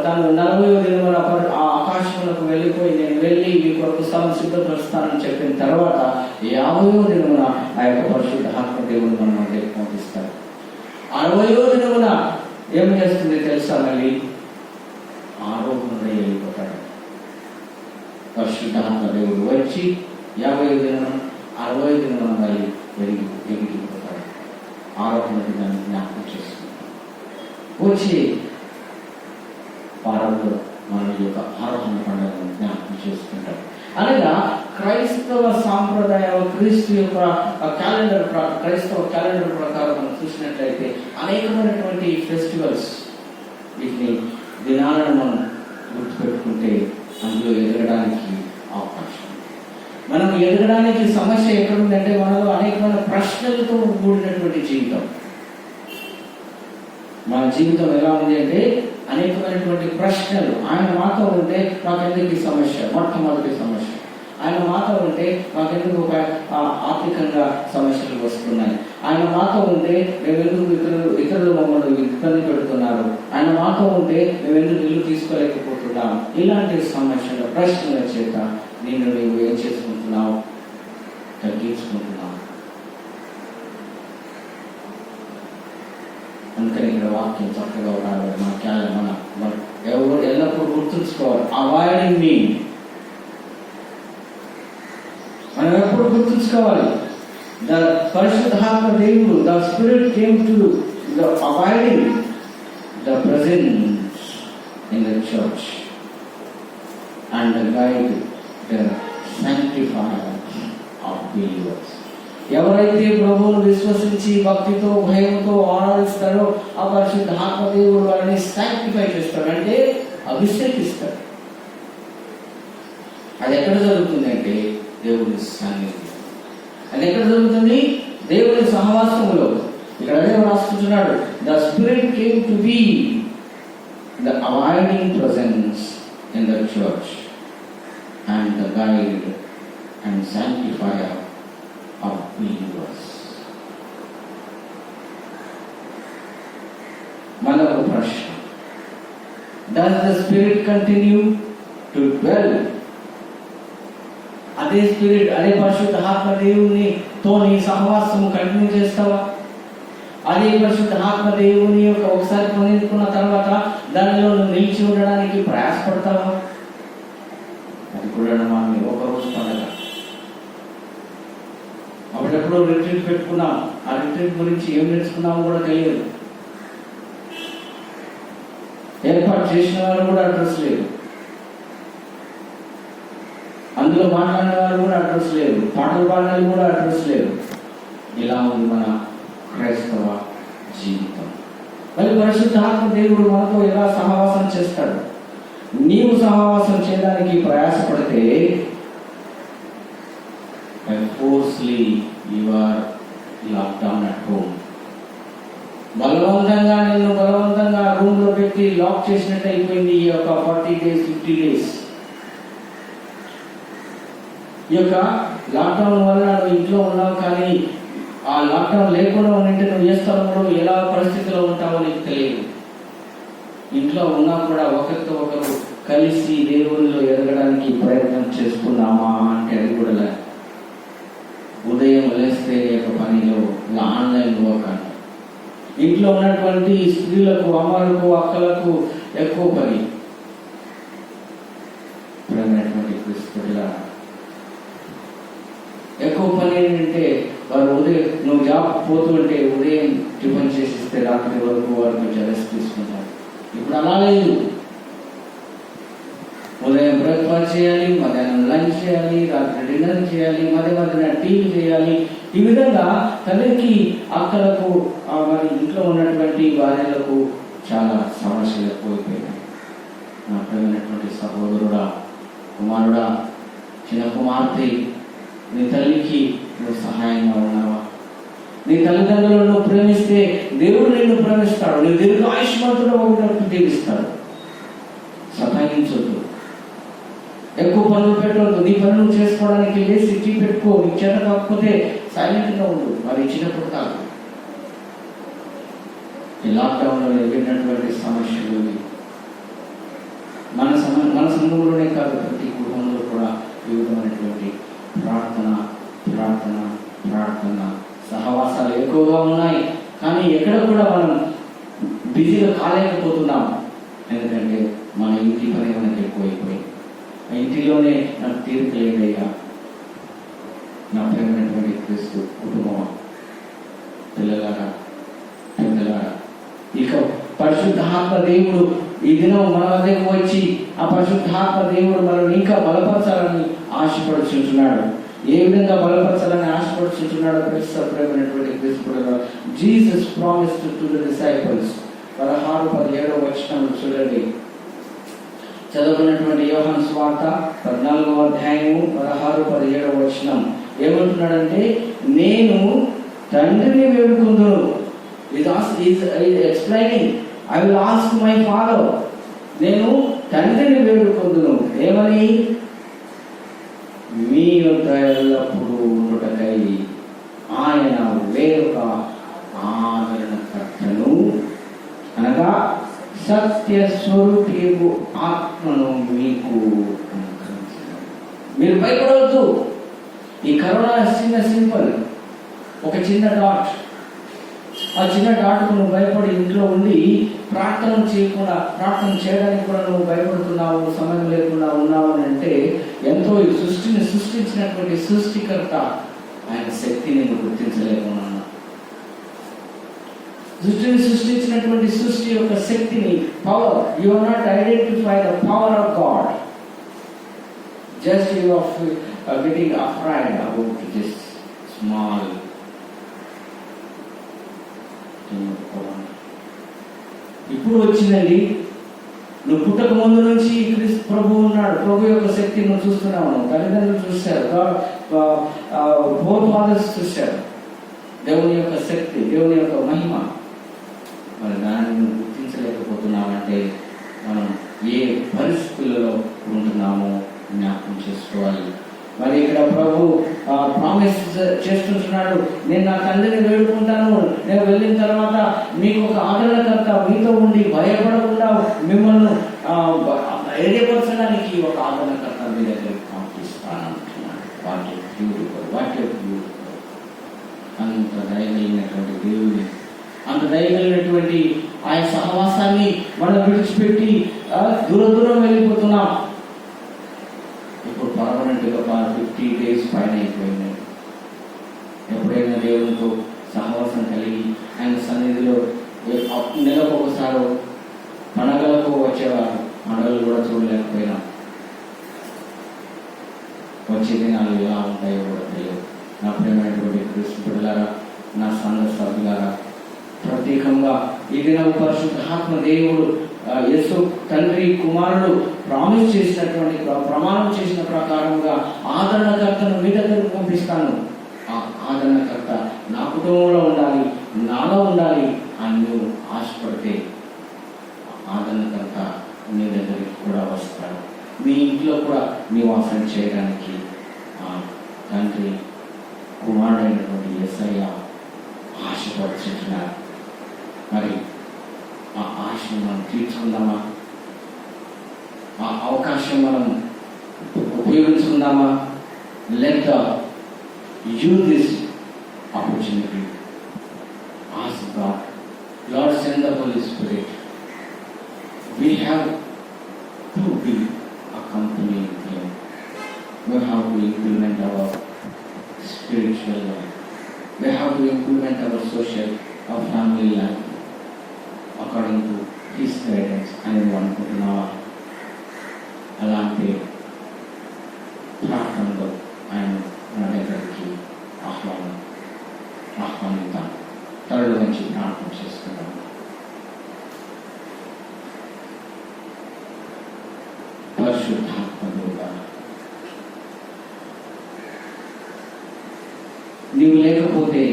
[SPEAKER 1] తను 40వ దినమున ఆకాశములకు వెళ్ళిపోయి నేను వెళ్ళి మీ కొరకు స్థలం సిద్ధపరుస్తానని చెప్పిన తర్వాత 50వ దినమున ఆ యొక్క పరిశుద్ధాత్మ దేవుడు మన మధ్యకు పంపిస్తాడు. 60వ దినమున ఏం చేస్తుంది తెలుసా? మళ్ళీ ఆరోహణుడై వెళ్ళిపోతాడు. పరిశుద్ధాత్మ దేవుడు వచ్చి 50వ దినం 60వ దినం మళ్ళీ ఎగిరిపోతాడు. ఆరోహణ దినాన్ని జ్ఞాపకం చేస్తుంది. వచ్చి వారంలో మన యొక్క ఆరోహణ పండుగను జ్ఞాపకం చేసుకుంటారు. అనగా క్రైస్తవ సాంప్రదాయం, క్రీస్తు యొక్క క్రైస్తవ క్యాలెండర్ ప్రకారం మనం చూసినట్లయితే అనేకమైనటువంటి ఫెస్టివల్స్, వీటిని దినాలను మనం గుర్తుపెట్టుకుంటే అందులో ఎదగడానికి అవకాశం. మనం ఎదగడానికి సమస్య ఎక్కడుందంటే మనలో అనేకమైన ప్రశ్నలతో కూడినటువంటి జీవితం. మన జీవితం ఎలా ఉంది అంటే అనేకమైనటువంటి ప్రశ్నలు. ఆయన మాతో ఉంటే నాకు ఎందుకు ఈ సమస్య? మొట్టమొదటి సమస్య. ఆయన మాతో ఉంటే మాకెందుకు ఒక ఆర్థికంగా సమస్యలు వస్తున్నాయి, ఆయన మాతో ఉంటే మేమెందుకు ఇతరులు మమ్మల్ని ఇబ్బంది పెడుతున్నారు, ఆయన మాతో ఉంటే మేమెందుకు ఇల్లు తీసుకోలేకపోతున్నాం, ఇలాంటి సమస్యల ప్రశ్నల చేత నిన్ను నీవు ఏం చేసుకుంటున్నావు, తగ్గించుకుంటున్నావు. అందుకని ఇక్కడ వాక్యం చక్కగా ఉండాలి. మన ఎవరు ఎల్లప్పుడూ గుర్తుంచుకోవాలి, అవాయిడింగ్ మీ. మనం ఎప్పుడు గుర్తుంచుకోవాలి, ద పరిశుద్ధాత్మ దేవుడు, the spirit came to the avoiding the presence in the church and the guide the sanctifier of believers. ఎవరైతే ప్రభువును విశ్వసించి భక్తితో భయంతో ఆరాధిస్తారో ఆ పరిశుద్ధాత్మ దేవుడు వారిని సాంక్టిఫై చేస్తాడు, అంటే అభిషేకిస్తాడు. అది ఎక్కడ జరుగుతుంది అంటే దేవుని సన్నిధి. అది ఎక్కడ జరుగుతుంది? దేవుని సహవాసములో. ఇక్కడ అదే రాసుకుంటున్నాడు, the spirit came to be the avoiding presence in the church and the guide and sanctifier of believers. మరొక ప్రశ్న, does the spirit continue to dwell? అదే స్పిరిట్, అదే పరిశుద్ధ ఆత్మ దేవుని తో నీ సహవాసము కంటిన్యూ చేస్తావా? అదే పరిశుద్ధ ఆత్మ దేవుని యొక్క ఒకసారి పొందుకున్న తర్వాత దానిలో నిలిచి ఉండడానికి ప్రయాసపడతావా? అది కూడా మనం ఒకరోజు పండగ. అప్పుడెప్పుడో రిట్రీట్ పెట్టుకున్నాం, ఆ రిట్రీట్ గురించి ఏం నేర్చుకున్నామో కూడా తెలియదు. ఏర్పాటు చేసిన వారు కూడా అడ్రస్ లేదు, అందులో మాట్లాడిన వారు కూడా అడ్రస్ లేదు, పాటలు పాడిన కూడా అడ్రస్ లేదు. ఇలా ఉంది మన క్రైస్తవ జీవితం. మరి పరిశుద్ధాత్మ దేవుడు మనతో ఎలా సహవాసం చేస్తాడు? నీవు సహవాసం చేయడానికి ప్రయాసపడితే forcefully you are locked down at home. బలవంతంగా నిన్ను బలవంతంగా రూమ్ లో పెట్టి లాక్ చేసినట్టు అయిపోయింది ఈ యొక్క 40 days 50 days. ఈ యొక్క లాక్డౌన్ వల్ల నువ్వు ఇంట్లో ఉన్నావు, కానీ ఆ లాక్డౌన్ లేకుండా ఉంటే నువ్వు ఏ స్థలంలో ఎలా పరిస్థితిలో ఉంటావో నీకు తెలియదు. ఇంట్లో ఉన్నా కూడా ఒకరితో ఒకరు కలిసి దేవునిలో ఎదగడానికి ప్రయత్నం చేస్తున్నామా అంటే అది కూడా లేదు. ఉదయం లేస్తే యొక్క పనిలో ఆన్లైన్ వర్క్ అంట. ఇంట్లో ఉన్నటువంటి స్త్రీలకు, అమ్మలకు, అక్కలకు ఎక్కువ పని. ఎక్కువ పని ఏంటంటే వారు ఉదయం నువ్వు జాబ్ పోతుంటే ఉదయం టిఫిన్ చేసిస్తే రాత్రి వరకు వారు కొంచెం రెస్ట్ తీసుకుంటారు. ఇప్పుడు అలా లేదు. ఉదయం బ్రేక్ఫాస్ట్ చేయాలి, మధ్యాహ్నం లంచ్ చేయాలి, రాత్రి డిన్నర్ చేయాలి, మధ్య టీవీ చేయాలి. ఈ విధంగా తల్లికి, అక్కలకు, మరి ఇంట్లో ఉన్నటువంటి భార్యలకు చాలా సమస్యలు ఎక్కువైపోయినాయి. నా ప్రియమైనటువంటి సహోదరుడా, కుమారుడా, చిన్న కుమార్తె, నీ తల్లికి నువ్వు సహాయంగా ఉన్నావా? నీ తల్లిదండ్రులను నువ్వు ప్రేమిస్తే దేవుడు నిన్ను ప్రేమిస్తాడు, నీ దీర్ఘ ఆయుష్మంతుడు ఒకటి దీవిస్తాడు. సహాయించొద్దు, ఎక్కువ పనులు పెట్టవద్దు. నీ పనులు చేసుకోవడానికి లేసి టీ పెట్టుకో, నీకు చేత కాకపోతే సైలెంట్గా ఉండు. మరి ఇచ్చినప్పుడు కాదు. ఈ లాక్డౌన్లో ఎదురైనటువంటి సమస్యలు మన సమూహంలోనే కాదు, ప్రతి కుటుంబంలో కూడా ఈ విధమైనటువంటి ప్రార్థన సహవాసాలు ఎక్కువగా ఉన్నాయి. కానీ ఎక్కడ కూడా మనం బిజీగా కాలేకపోతున్నాం. ఎందుకంటే మన ఇంటి పని మనకి ఎక్కువైపోయింది. ఇంటిలోనే నాకు తీరిక లేదయ్యా. నా ప్రేమైనటువంటి క్రీస్తు కుటుంబం, పిల్లలారా, ఇక పరిశుద్ధాత్మ దేవుడు ఈ దినం మన వద్దకు వచ్చి ఆ పరిశుద్ధాత్మ దేవుడు మనల్ని ఇంకా బలపరచాలని ఆశపడుచుంటున్నాడు. ఏ విధంగా బలపరచాలని ఆశపడుచుంటున్నాడో ప్రేమైనటువంటి క్రీస్తు. Jesus promised to the disciples. 16-17 వచనం చూడండి. చదువుకున్నటువంటి యోహాను సువార్త 14వ అధ్యాయము 16-17 వచనం ఏమంటున్నాడంటే, నేను తండ్రిని వేడుకుందును. Explaining, I will ask my father. నేను తండ్రిని వేడుకుందును. ఏమని? మీ యొక్క ఎల్లప్పుడూ ఉండుటకై ఆయన వేరొక ఆదరణకర్తను అనగా సత్య స్వరూపియు ఆత్మను మీకు అనుగ్రహించాడు. మీరు భయపడవద్దు. ఈ కరోనా చిన్న సింపుల్, ఒక చిన్న డాట్. ఆ చిన్న డాట్కు నువ్వు భయపడి ఇంట్లో ఉండి ప్రార్థన చేయకుండా, ప్రార్థన చేయడానికి కూడా నువ్వు భయపడుతున్నావు, సమయం లేకుండా ఉన్నావు అని అంటే ఎంతో ఈ సృష్టిని సృష్టించినటువంటి సృష్టికర్త ఆయన శక్తిని నేను గుర్తించలేకున్నాను. సృష్టిని సృష్టించినటువంటి సృష్టి యొక్క శక్తిని, power, you are not identify the power of God. Just you are getting afraid about this small. ఇప్పుడు వచ్చిందండి. నువ్వు పుట్టక ముందు నుంచి క్రీస్తు ప్రభు ఉన్నాడు. ప్రభు యొక్క శక్తిని నువ్వు చూస్తున్నావు. తల్లిదండ్రులు చూశారు, ఫోర్ ఫాదర్స్ చూశారు దేవుని యొక్క శక్తి, దేవుని యొక్క మహిమ. మరి దాన్ని నువ్వు గుర్తించలేకపోతున్నామంటే మనం ఏ పరిస్థితులలో ఉంటున్నామో జ్ఞాపకం చేసుకోవాలి. మరి ఇక్కడ ప్రభు ప్రామిస్ చేస్తుంటున్నాడు, నేను నా తండ్రిని వేడుకుంటాను, నేను వెళ్ళిన తర్వాత మీకు ఒక ఆదరణకర్త మీతో ఉండి భయపడకుండా మిమ్మల్ని ధైర్యపరచడానికి ఒక ఆదరణకర్త మీ దగ్గరికి పంపిస్తాను అంటున్నాడు. వాటి బ్యూటిఫుల్ అంత దయగలిగినటువంటి దేవుని, అంత దయగలిగినటువంటి ఆయన సహవాసాన్ని మనం విడిచిపెట్టి దూరం వెళ్ళిపోతున్నాం. ఇప్పుడు పర్మనెంట్గా 50 days పైన అయిపోయింది. ఎప్పుడైనా దేవునితో సహవాసం కలిగి ఆయన సన్నిధిలో నెలకు ఒకసారి పండగలకు వచ్చేవారు. పండుగలు కూడా చూడలేకపోయినా వచ్చే దినాలు ఎలా ఉంటాయో కూడా తెలియదు. నా ప్రియమైనటువంటి క్రీస్తు బిడ్డలారా, నా సంఘ సభ్యులారా, ప్రత్యేకంగా ఈ దినం పరిశుద్ధాత్మ దేవుడు యేసు తండ్రి కుమారుడు ప్రామిస్ చేసినటువంటి, ప్రమాణం చేసిన ప్రకారంగా ఆదరణకర్తను మీ దగ్గరకు పంపిస్తాను. ఆ ఆదరణకర్త నా కుటుంబంలో ఉండాలి, నాలో ఉండాలి అని నువ్వు ఆశపడితే ఆదరణకర్త మీ దగ్గరికి కూడా వస్తాడు. మీ ఇంట్లో కూడా నివాసం చేయడానికి తండ్రి కుమారుడైనటువంటి యేసయ్య ఆశపడుచుంటున్నారు. మరి ఆ ఆశను మనం తీర్చుకుందామా? ఆ అవకాశం మనం ఉపయోగించుకుందామా? Let use this opportunity. Ask God, lord send the holy spirit. We have to be accompanying Him. We have to implement our spiritual life. We have to implement our social, our family life according to His guidance. అని అనుకుంటున్నావా? అలాంటి ప్రార్థనలో ఆయన మన దగ్గరికి ఆహ్వానిద్దాం. తరడు నుంచి ప్రార్థన చేసుకుందాం. పరిశుద్ధాత్మగా నీవు లేకపోతే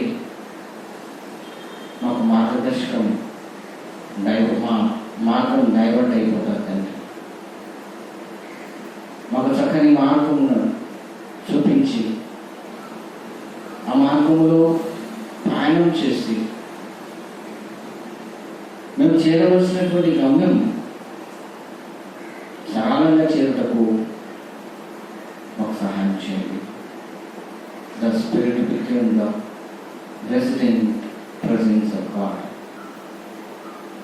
[SPEAKER 1] మాకు మార్గదర్శకం మార్గం డైవర్ట్ అయిపోతుంది తండ్రి. మాకు చక్కని మార్గమును చూపించి ఆ మార్గంలో ప్రయాణం చేసి మేము చేరవలసినటువంటి గమ్యం సరళంగా చేరుటకు మాకు సహాయం చేయండి. The Spirit became the resident presence of God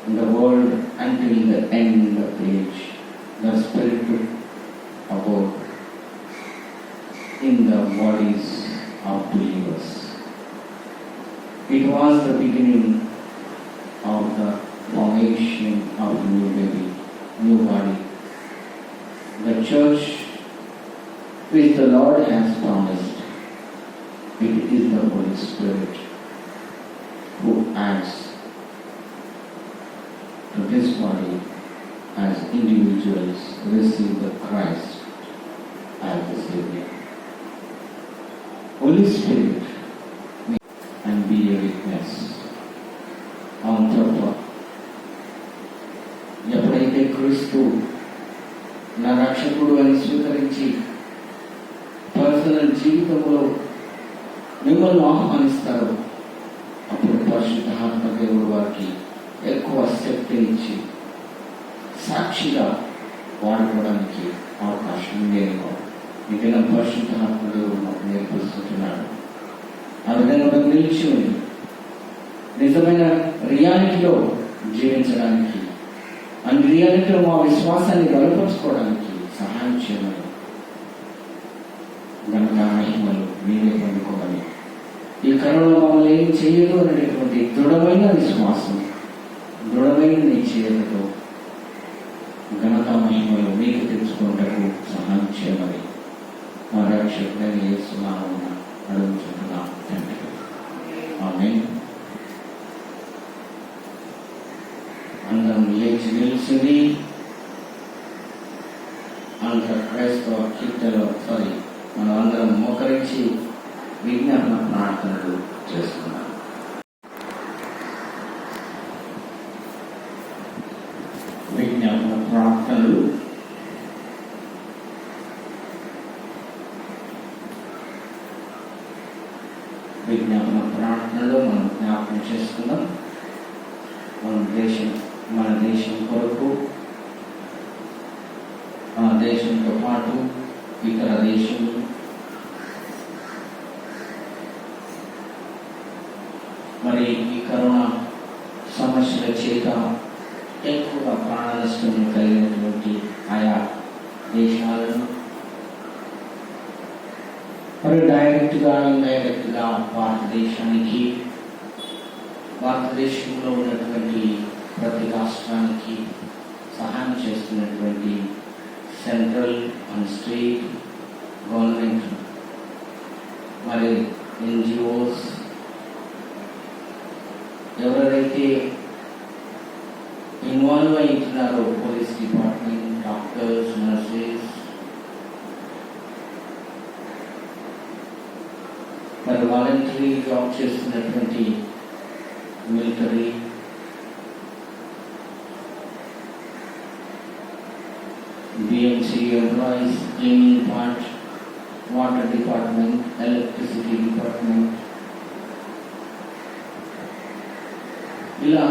[SPEAKER 1] in the world until the end of the age. The Spirit abode in the bodies of believers. It was the beginning of the formation of new baby, new body. The church which the Lord has promised, it is the Holy Spirit who adds to this body as individuals receive the Christ as the Savior. Holy Spirit, and be a witness on top of ఎప్పుడైతే క్రీస్తు నా రక్షకుడు అని స్వీకరించి personal జీవితంలో మిమ్మల్ని ఆహ్వానిస్తారు, అప్పుడు పరిశుద్ధాత్మ దేవుడు వారికి ఎక్కువ శక్తినిచ్చి సాక్షిగా వాడుకోవడానికి అవకాశం ఉండేది. ఈ దినం పరిశుద్ధాత్మ దేవుడు మాకు నేర్పిస్తున్నాడు. ఆ విధంగా మనం నిలిచి ఉంది నిజమైన రియాలిటీలో జీవించడానికి, అండ్ రియాలిటీలో మా విశ్వాసాన్ని బలపరుచుకోవడానికి సహాయం చేయమని, ఘనత మహిమలు మీరే పొందుకోవాలి. ఈ కరోనా మమ్మల్ని ఏం చేయదు అనేటువంటి దృఢమైన విశ్వాసం, దృఢమైన నిశ్చయతతో ఘనత మహిమలు మీకు తెచ్చుకోవటకు సహాయం చేయమని మా రక్షకుడైన యేసు నామమున అడుగుచున్నాం తండ్రి. ఆమేన్. అందరం లేచి నిలిచింది. అందరూ క్రైస్తవ కీర్తనలో మనం అందరం మోకరించి విజ్ఞాపన ప్రార్థనలు చేస్తున్నాం. విజ్ఞాపన ప్రార్థనలు. విజ్ఞాపన ప్రార్థనలో మనం జ్ఞాపకం చేసుకుందాం. మన దేశం కొరకు, మన దేశంతో పాటు ఇతర దేశములు, మరి ఈ కరోనా సమస్యల చేత ఎక్కువగా ప్రాణ నష్టం కలిగినటువంటి ఆయా దేశాలను, మరి డైరెక్ట్గా ఇండైరెక్ట్గా భారతదేశానికి, భారతదేశంలో ఉన్నటువంటి ప్రతి రాష్ట్రానికి సహాయం చేస్తున్నటువంటి సెంట్రల్ అండ్ స్టేట్ గవర్నమెంట్, మరి ఎన్జిఓస్, ఎవరైతే ఇన్వాల్వ్ అవుతున్నారో, పోలీస్ డిపార్ట్మెంట్, డాక్టర్స్, నర్సెస్, మరి వాలంటరీ జాబ్ చేస్తున్నటువంటి military, BMC employees, cleaning part, water department, electricity department, ఇలా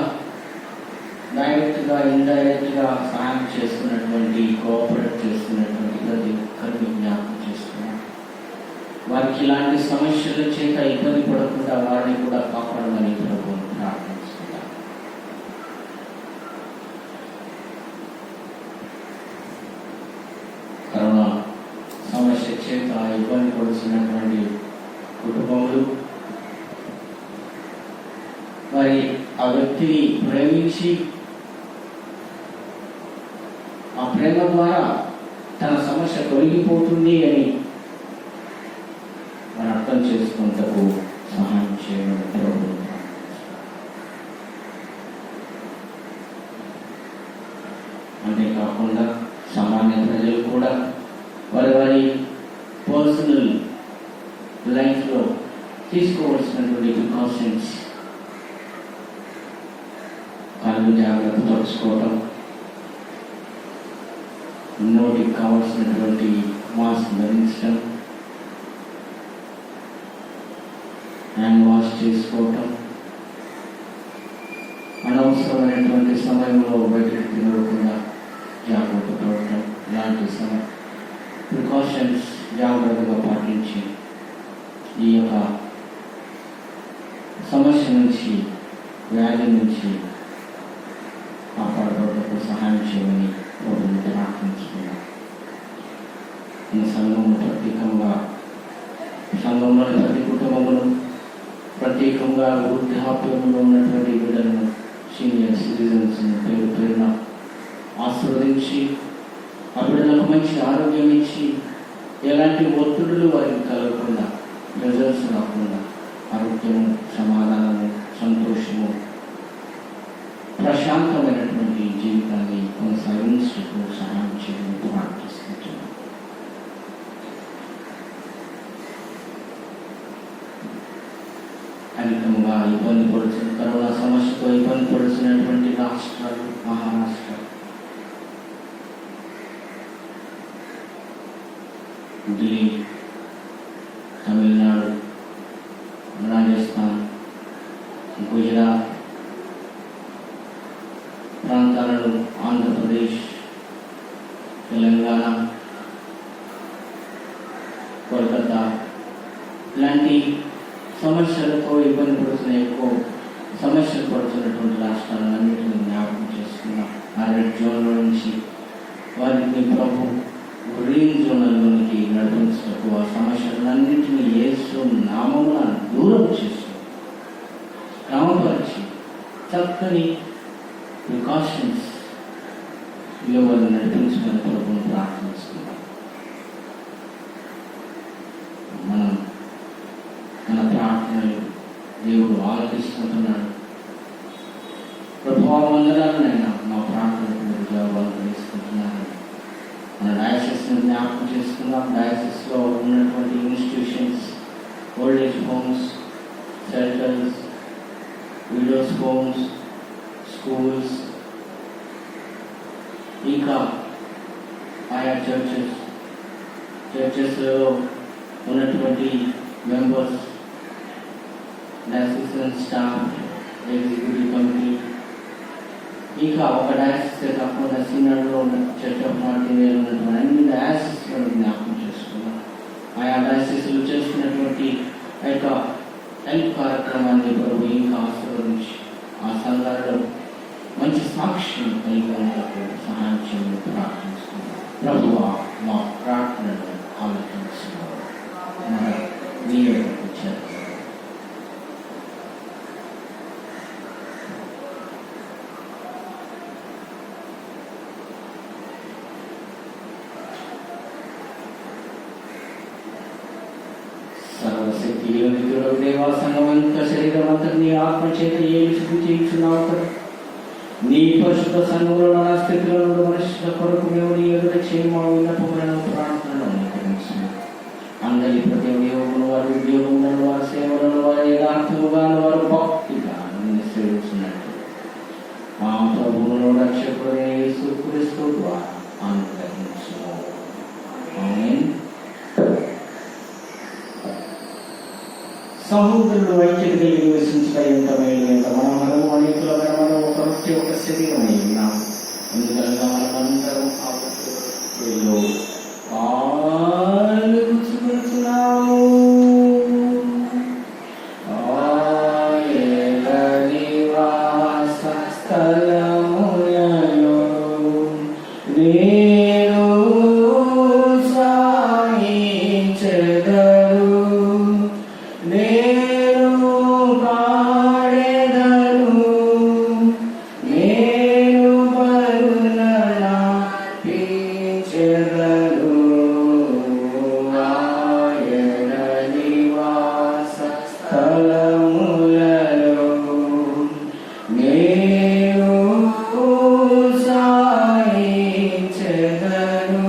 [SPEAKER 1] డైరెక్ట్గా ఇండైరెక్ట్గా సహాయం చేస్తున్నటువంటి, కోఆపరేట్ చేస్తున్నటువంటి ప్రతి ఒక్కరిని జ్ఞాపకం చేస్తున్నాం. వారికి ఇలాంటి సమస్యల చేత ఇబ్బంది పడకుండా వారిని కూడా కాపాడమని ప్రభువును ప్రార్థిస్తున్నాం. కరోనా సమస్య చేత ఇబ్బంది పడుతున్నటువంటి కుటుంబములు, మరి ఆ వ్యక్తిని ప్రేమించి ఆ ప్రేమ ద్వారా తన సమస్య తొలగిపోతుంది అని మనం అర్థం చేసుకుంటూ సహాయం చేయమని ప్రభువు. అంతేకాకుండా సామాన్య ప్రజలు కూడా వారి పర్సనల్ లైఫ్లో తీసుకోవాల్సినటువంటి ప్రికాషన్స్, కళ్ళు జాగ్రత్త పరుచుకోవటం, నోటికి కావాల్సినటువంటి మాస్క్ ధరించడం, హ్యాండ్ వాష్ చేసుకోవటం, అనవసరమైనటువంటి సమయంలో బయటకు తినకుండా జాగ్రత్త పడటం, ఇలాంటి ప్రికాషన్స్ జాగ్రత్తగా పాటించి ఈ యొక్క సమస్య నుంచి, వ్యాధి నుంచి కాపాడబడటకు సహాయం చేయమని ప్రభువుని ప్రార్థించుకున్నాం. ఈ సంఘంలో సంఘంలోని ప్రతి కుటుంబమును, ప్రత్యేకంగా వృద్ధాప్యంలో ఉన్నటువంటి బిడ్డలను, సీనియర్ సిటిజన్స్ పేరు పేరున ఆశీర్వదించి ఆ బిడ్డలకు మంచి ఆరోగ్యం ఇచ్చి ఎలాంటి ఒత్తిడులు వారికి కలగకుండా, ప్రెజర్స్ రాకుండా ఆరోగ్యము, సమాధానము, సంతోషము, ప్రశాంతమైనటువంటి జీవితాన్ని కొనసాగించుటకు సహాయం చేయడం ప్రార్థిస్తున్నాం. అధికంగా ఇబ్బంది పడుతున్న కరోనా సమస్యతో ఇబ్బంది పడుతున్నటువంటి రాష్ట్రాలు, మహారాష్ట్ర, ఢిల్లీ, ఆంధ్రప్రదేశ్, తెలంగాణ, కోల్కతా ఇలాంటి సమస్యలతో ఇబ్బంది పడుతున్న ఎక్కువ సమస్యలు పడుతున్నటువంటి రాష్ట్రాలన్నింటినీ జ్ఞాపకం చేసుకున్నాం. ఆ రెడ్ జోన్లో నుంచి వారిని ప్రభు గ్రీన్ జోన్లలోనికి నడిపించటకు ఆ సమస్యలన్నింటినీ యేసు నామమున దూరం చేస్తూ క్రమపరిచి చక్కని ప్రికాషన్స్ వారిని నడిపించుకుని ప్రభుత్వం ప్రార్థిస్తున్నాం. మన ప్రార్థనలు దేవుడు ఆలకిస్తుంటున్నాడు. ప్రభావ వందనాలనైనా మా ప్రార్థనకు మీరు జవాబాలు తీసుకుంటున్నాను. మన డయాసిస్ని జ్ఞాపకం చేసుకుందాం. డయాసిస్లో ఉన్నటువంటి institutions, old age homes, shelters, widows homes, schools, ఇంకా ఆయా చర్చెస్లో ఉన్నటువంటి members, diocese staff, executive committee, ఇంకా ఒక డయాసిస్ కాకుండా సీనియర్లో ఉన్న చర్చ్ ఆఫ్ మార్టిన్లో ఉన్నటువంటి అన్ని డయాసిస్లను జ్ఞాపకం చేసుకున్నాం. ఆయా డయాసిస్లు చేస్తున్నటువంటి ఆ యొక్క హెల్ప్ కార్యక్రమాన్ని ప్రభు ఇంకా ఆశీర్వదించి ఆ సంఘాలలో మంచి సాక్ష్యం కలిగి ఉండేందుకు సహాయం చేయమని ప్రార్థిస్తున్నాం. ప్రభువా మా ప్రార్థనను ఆలోచించున్నాం. సర్వశక్తి దేవా సంగమంత శరీరం అంతటినీ ఆత్మ చేత ఏమి చేయించున్నావు. నీ పరిశుద్ధ సంఘంలో నా స్థితిలో నుండి మనుషుల కొరకు మేము నీ ఎదుట చేయమా విన్నపములను ప్రార్థనలు అనుకరించాము. అందరి ప్రతి ఉద్యోగమును వారి ఉద్యోగములను వారి సేవలను వారి యథార్థముగాను వారు భక్తిగా సేవించినట్టు మా ప్రభువును రక్షకుడైన యేసుక్రీస్తు ద్వారా అనుగ్రహించుము. ఆమేన్. సహోదరుడు ఐక్యత కలిగి నివసించడం ఎంత మేలు, ఎంత మనోహరము. అనేకులమైన మనం ఒక శరీరమై ఉన్నాం. ఎందుకనగా మనమందరం పాలుగుచుకుంటున్నాము. నివాస స్థలములలో నేను సాయించెదరు, నేను పాడెదను, నేను పరునపించెదను. ఆయన నివాస స్థలములలో నేను సాయించెదను.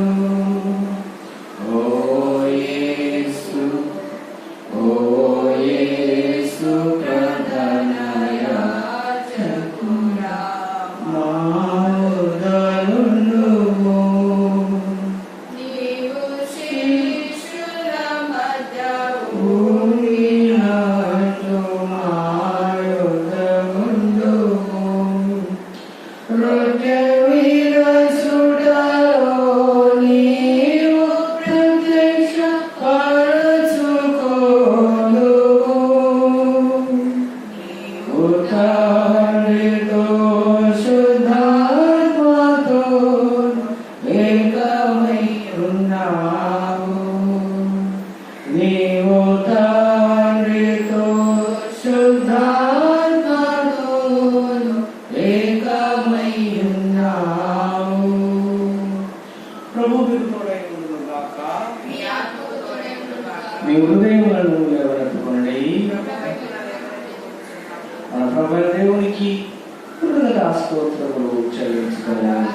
[SPEAKER 1] ఓ యేసు, ఓ యేసు ప్రధాన యాజకుడా, మారుదనుండుము.
[SPEAKER 4] నీవు శిష్యుల మధ్య
[SPEAKER 1] ఊరినట్లు మారుదనుండుము. రొట్టె విరసుడలో నీవు ప్రత్యక్షపరచుకొనుము. నీవు తండ్రితో శుద్ధాత్మతో ఏకమై ఉన్నావు. నీవు తండ్రితో శుద్ధాత్మతో ఏకమై ఉన్నావు. ప్రభు మీకు తోడై ఉండును గాక.
[SPEAKER 2] మీ ఆత్మకు తోడై ఉండుగాక.
[SPEAKER 1] మీ హృదయములను లేవనెత్తుకొనండి. మన ప్రభు దేవునికి కృతజ్ఞతా స్తోత్రములు చెల్లించుకోవాలి.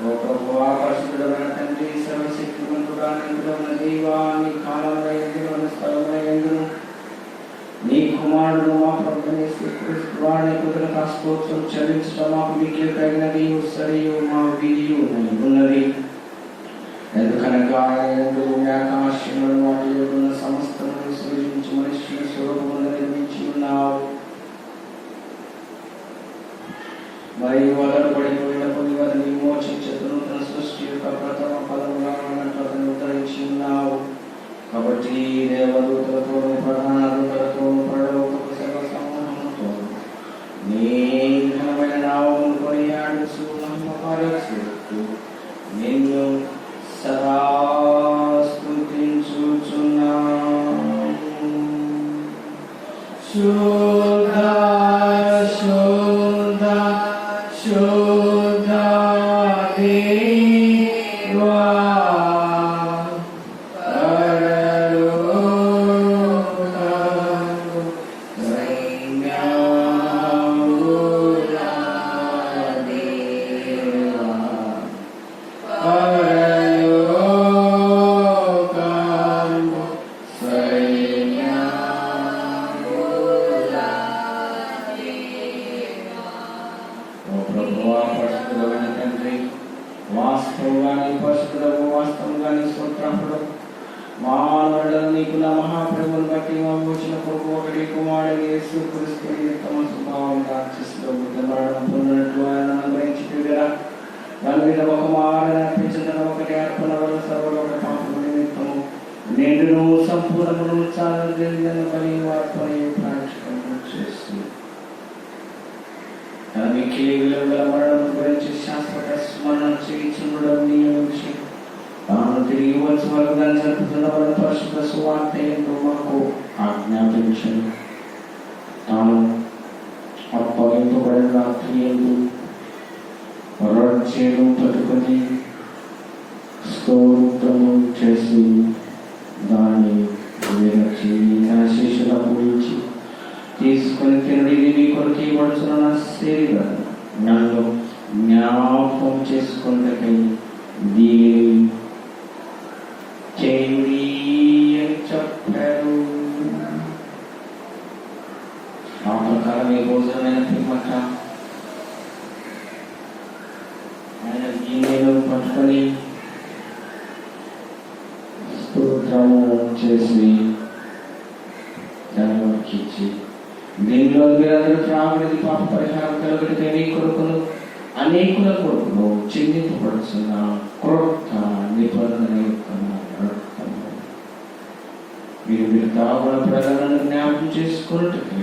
[SPEAKER 1] ఓ ప్రభు, పరిశుద్ధుడైన తండ్రి, సర్వశక్తిమంతుడా, నిండున్న దేవా, నీ కాలంలో ఎందును మన స్థలంలో ఎందును నీ కుమారుడు మా ప్రభుని యేసుక్రీస్తు వారిని కృతజ్ఞతా స్తోత్రం చెల్లించడం మాకు మీకే తగినది, సరియు మా విధియు ఉన్నది. ఎందుకనగా ఆకాశములను వాటిలో ఉన్న సమస్తమును సృజించి మనుష్యుని స్వరూపమును నిర్మించి ఉన్నావు. మరియు వదలు పడిపోయిన కొన్ని వారిని విమోచించు నూతన సృష్టి యొక్క ప్రథమ ఫలముగా ఉన్నట్లు అతను ఉద్ధరించి ఉన్నావు. కాబట్టి దేవదూతలతోనూ ప్రధాన దూతలతోనూ పరలోకపు సర్వ సమూహముతో నీ ఘనమైన నామమును కొనియాడుచు మహిమపరచుచు నిన్ను సదా స్తుతించుచున్నాము. శుద్ధ శుద్ధ శుద్ధ దేవా పరలోకపు సైన్యముల దేవా పరలోకపు సైన్యముల ఓ ప్రభువా, పరిశుద్ధుడైన తండ్రి, వాస్తవంగాని పరిశుద్ధుడవు, వాస్తవంగాని స్తోత్రముడు, మానవులను నీకు నా మహాప్రభుని బట్టి వచ్చిన కొడుకు ఒకటి కుమారుడు యేసు క్రీస్తు తమ స్వభావంగా మరణం పొందినట్లు ఆయన అనుగ్రహించి కదా. దాని మీద ఒక మారణ అర్పించిన ఒకటి అర్పణ వల్ల సర్వలోక పాపము నిమిత్తము నిండును సంపూర్ణమును చాలా తెలియని బలి అర్పణ ప్రాణం చేసి మరణం గురించి శాశ్వత స్మరణ చేయించుండడం నియమించి తాను తిరిగి వచ్చి వరకు దాన్ని జరుపుతున్న వల్ల పరిశుద్ధ సువార్త ఎంతో మాకు ఆజ్ఞాపించండి. తాను అప్పగింపబడిన రాత్రి ఎందు రొట్టెను పట్టుకొని స్తోత్రము చేసి దాన్ని విరచి తన శిష్యులకు ఇచ్చి తీసుకొని తినడి, ఇది మీ కొరకు ఇవ్వబడుతున్న నా శరీరం, నన్ను జ్ఞాపకం చేసుకున్నకై దీనిని చేయుడి అని చెప్పారు. ఆ ప్రకారం ఈ భోజనమైన పిమ్మట ఆయన గిన్నెను పట్టుకొని స్తోత్రము చేసి దానికి ఇచ్చి దీనిలో మీరందరూ త్రాగుడిది పాప పరిహారం కలుగుడితే మీ కొడుకును అనేకుల కొడుకును చెందింపబడుతున్న క్రొత్త నిబంధన యొక్క రక్తము. మీరు తాగుల ప్రజలను జ్ఞాపకం చేసుకున్నట్టు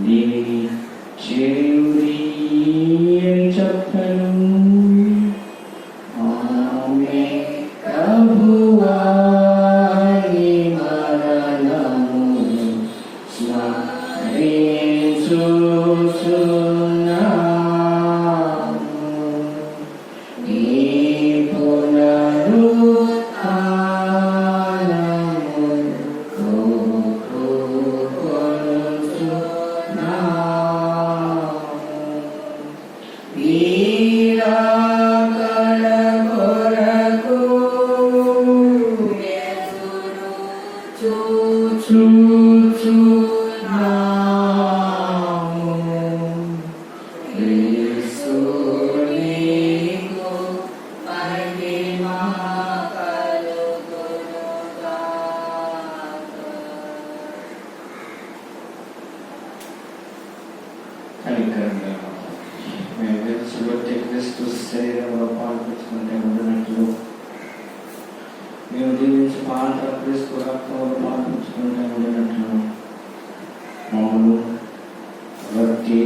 [SPEAKER 1] దీనిని చేయుడి అని చెప్పాను. ఆమేన్. ప్రభువా నీ మరణము స్మరించుచున్నాము, నీ పునరుత్థానము కోరుకొనుచున్నాము. నీ రాకడ కొరకు చూచుచున్నాము. యేసు నీకు మహిమ కనికరంగా మేము తెలుసుబట్టి క్రీస్తు శరీరంలో పాల్పంచుకుంటే ఉండినట్లు మేము జీవించి పాత్ర క్రీస్తు రక్తంలో పాల్పంచుకుంటే ఉండినట్లు మమ్మల్ని వ్యక్తి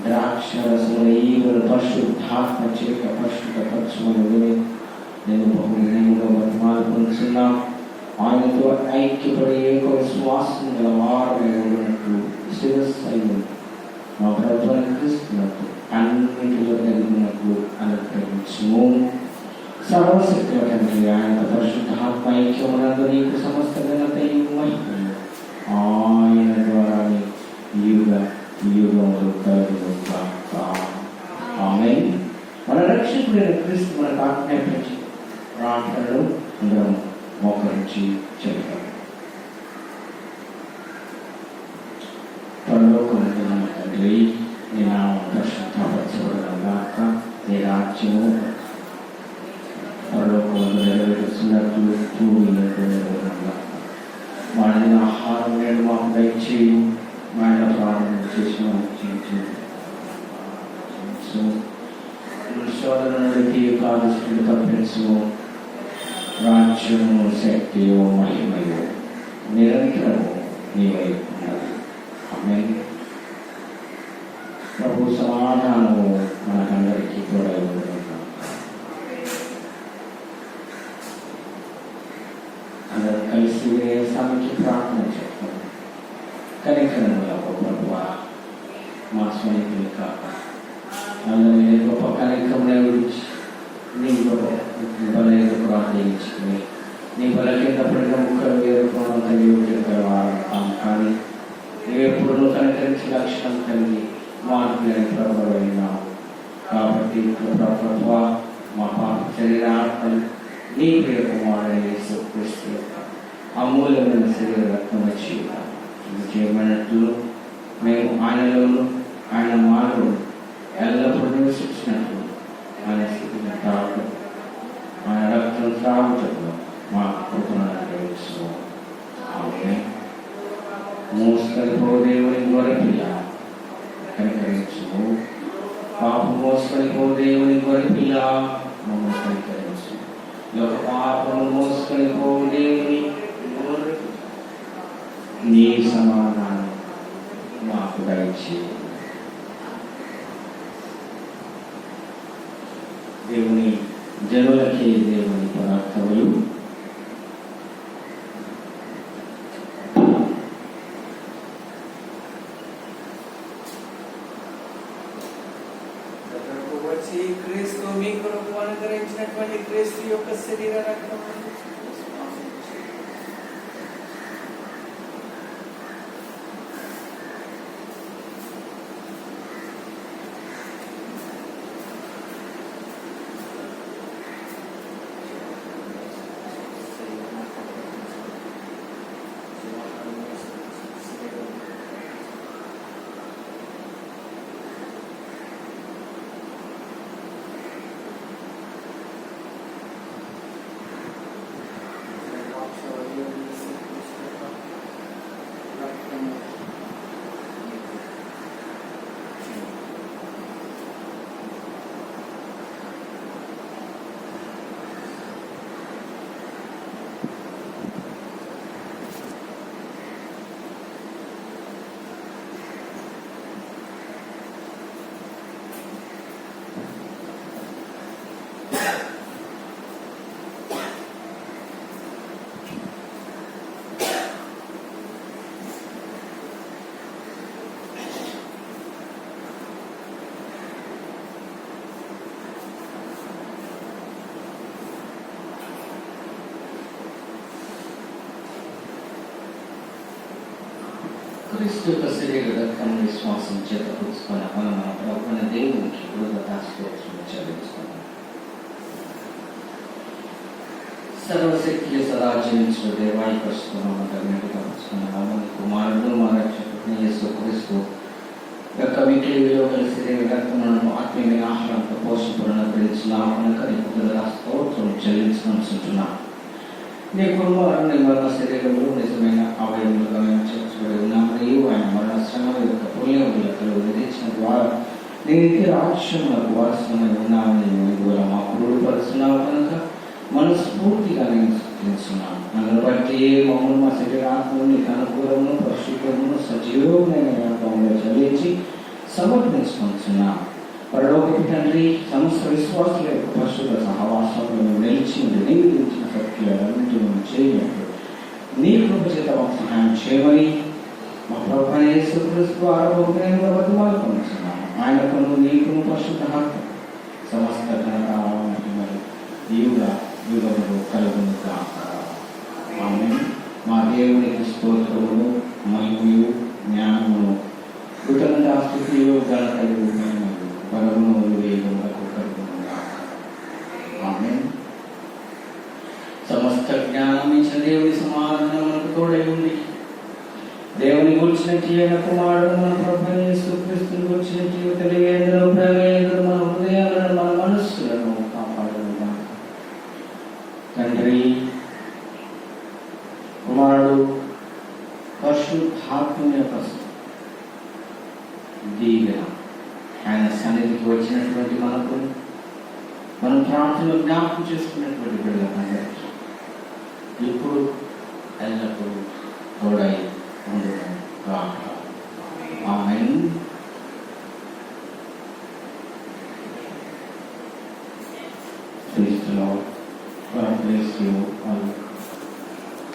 [SPEAKER 1] ద్రాక్షరసముల ఈగలు పరిశుద్ధాత్మ చేత పరిశుద్ధపరచమని విని నేను బహుగా వర్తమాలు పొందుతున్నాం. ఆయనతో ఐక్యపడి ఏక విశ్వాసం గల వారమే ఉండినట్లు శిరస్సు మా ప్రభుత్వాన్ని క్రీస్తున్నట్టు అన్నింటిలో కలిగినట్లు అనుగ్రహించుము. సర్వశక్తి తండ్రి, ఆయన పరిశుద్ధాత్మ ఐక్యమునందు నీకు సమస్త ఘనతయు మహిమయు ఆయన ద్వారానే యుగ యుగములు కలుగును గాక. ఆమేన్. మన రక్షకుడైన క్రీస్తు మనకు ఆజ్ఞాపించి ప్రార్థనలు అందరం మోకరించి చెబుతాం. పరలోకమందున్న మా తండ్రి, నీ నామము పరిశుద్ధపరచబడును గాక. నీ రాజ్యము పరలోకమందు నెరవేరుస్తున్నట్లు భూమిలో నెరవేరును గాక. మా దిన ఆహారం నేడు మాకు దయచేయు. మా ప్రారంభం చేసిన కనికరించు. శోధనకి కాలుష్యం తప్పించు. రాజ్యము, శక్తియు, మహిమయు నిరంతరము నీవై ఉన్నది. ఆమేన్. ప్రభు సమాధానము మనకందరికీ కూడా అందరూ కలిసి సమకి ప్రార్థన చేస్తాం. కనికరముల ప్రభువా, మా స్నేహితులు కాక అందరి గొప్ప కనికరముల గురించి నీ బలైన ప్రార్థించుకుని నీ బల కింద పడిన ముక్కలు వేరుకోవడం కలిగి వాడతాం. కానీ నీవెప్పుడు కనికరించి లక్షణం కలిగి మార్పు లేని ప్రభువైనావు. కాబట్టి ప్రభువా, మా పాప శరీరాత్మలు నీ ప్రియ కుమారుడైన యేసుక్రీస్తు యొక్క అమూల్యమైన శరీర రక్తం వచ్చి చేయమైనట్లు మేము ఆయనలోను ఆయన మాలో ఎల్లప్పుడూ నివసించినట్లు ఆయన స్థితిని త్రావటం, ఆయన రక్తం త్రావటంలో మా కృపను అనుగ్రహించు. ఆమేన్. మోసుకొని దేవుని గొర్రెపిల్ల కనికరించు. పాప మోసుకొని దేవుని గొర్రెపిల్ల మమ్మల్ని కనికరించు. లోక పాపము మోసుకొని దేవుని గొర్రెపిల్ల నీ సమాధానం మాకు దయచేయి. దేవుని జనులకి దేవుని పరాక్రములు
[SPEAKER 3] వచ్చి క్రీస్తు మీ కొరకు అనుగ్రహించినటువంటి క్రీస్తు యొక్క శరీర రక్తం
[SPEAKER 1] క్రీస్తు యొక్క శరీర రక్తం విశ్వాసం చేత పుచ్చుకొని మనం మన ప్రభువైన దేవునికి కృతజ్ఞతాస్తుతులు చెల్లించుకున్నాం. సర్వశక్తి సదా జీవించు దేవాయి పరుచుకున్నాం. కుమారుడు మా రక్షకుడు యేసుక్రీస్తు యొక్క మిక్కిలిలో కలిసి శరీర రక్తములను ఆత్మీయ ఆహారంతో పోషకులను గురించినాం కనుక నీకు కృతజ్ఞతాస్తుతులు చెల్లించుకుంటున్నాం. నీ కుమారుడు నీ మరణ శరీరంలో నిజమైన అవయములుగా మేము చేర్చబడి ఉన్నాం. మరియు ఆయన మరణ శ్రమ యొక్క పుణ్యములకు విధించిన ద్వారా దీనికి రాజ్యములకు వారసులమై ఉన్నామని మేము మా పురుడుపరుస్తున్నావు కనుక మనస్ఫూర్తిగా నేను స్థుతిస్తున్నాను. నన్ను బట్టి మమ్మల్ని మా శరీరాత్మని అనుకూలమును పరిశుభ్రమును సజీవమైన వ్యాపారంలో చెల్లించి సమర్పించుకుంటున్నాను. పరలోకపు తండ్రి, సమస్త విశ్వాసుల యొక్క పరిశుద్ధ సహవాసంలో నిలిచి నిర్మించిన సత్యాలన్నింటినీ చేయనప్పుడు నీ కృప చేత మాకు సహాయం చేయమని మా ప్రభువైన యేసుక్రీస్తు ఆరోగ్యంగా బతిమాలుకుంటున్నాము. ఆయనకును నీకును పరిశుద్ధ సమస్త ఘనత యుగ యుగములు కలుగును గాక. ఆమేన్. మా దేవునికి స్తోత్రములు, మహిమయు, జ్ఞానమును, కృతజ్ఞతా స్తుతియు, ఘనతయు, బలమును వేగములకు కలుగును గాక. ఆమేన్. సమస్త జ్ఞానం ఇచ్చిన దేవుని సమాధానం మనకు తోడై ఉంది. దేవుని గురించినట్టు అయిన కుమారుడు మన ప్రభువైన యేసుక్రీస్తుని గురించినట్టు తెలివేంద్రం ప్రవేంద్రం మన హృదయాలను మన మనస్సులను కాపాడును గాక. తండ్రి, కుమారుడు, పరిశుద్ధాత్మ యొక్క దీవెన ఆయన సన్నిధికి సన్నిధికి వచ్చినటువంటి మనకు మనం ప్రార్థనలో జ్ఞాపకం చేసుకున్నటువంటి బిడ్డలందరూ ఇప్పుడు ఎల్లప్పుడూ తోడై ఉండడం గాక. ఆమేన్. Praise the Lord. God bless you all.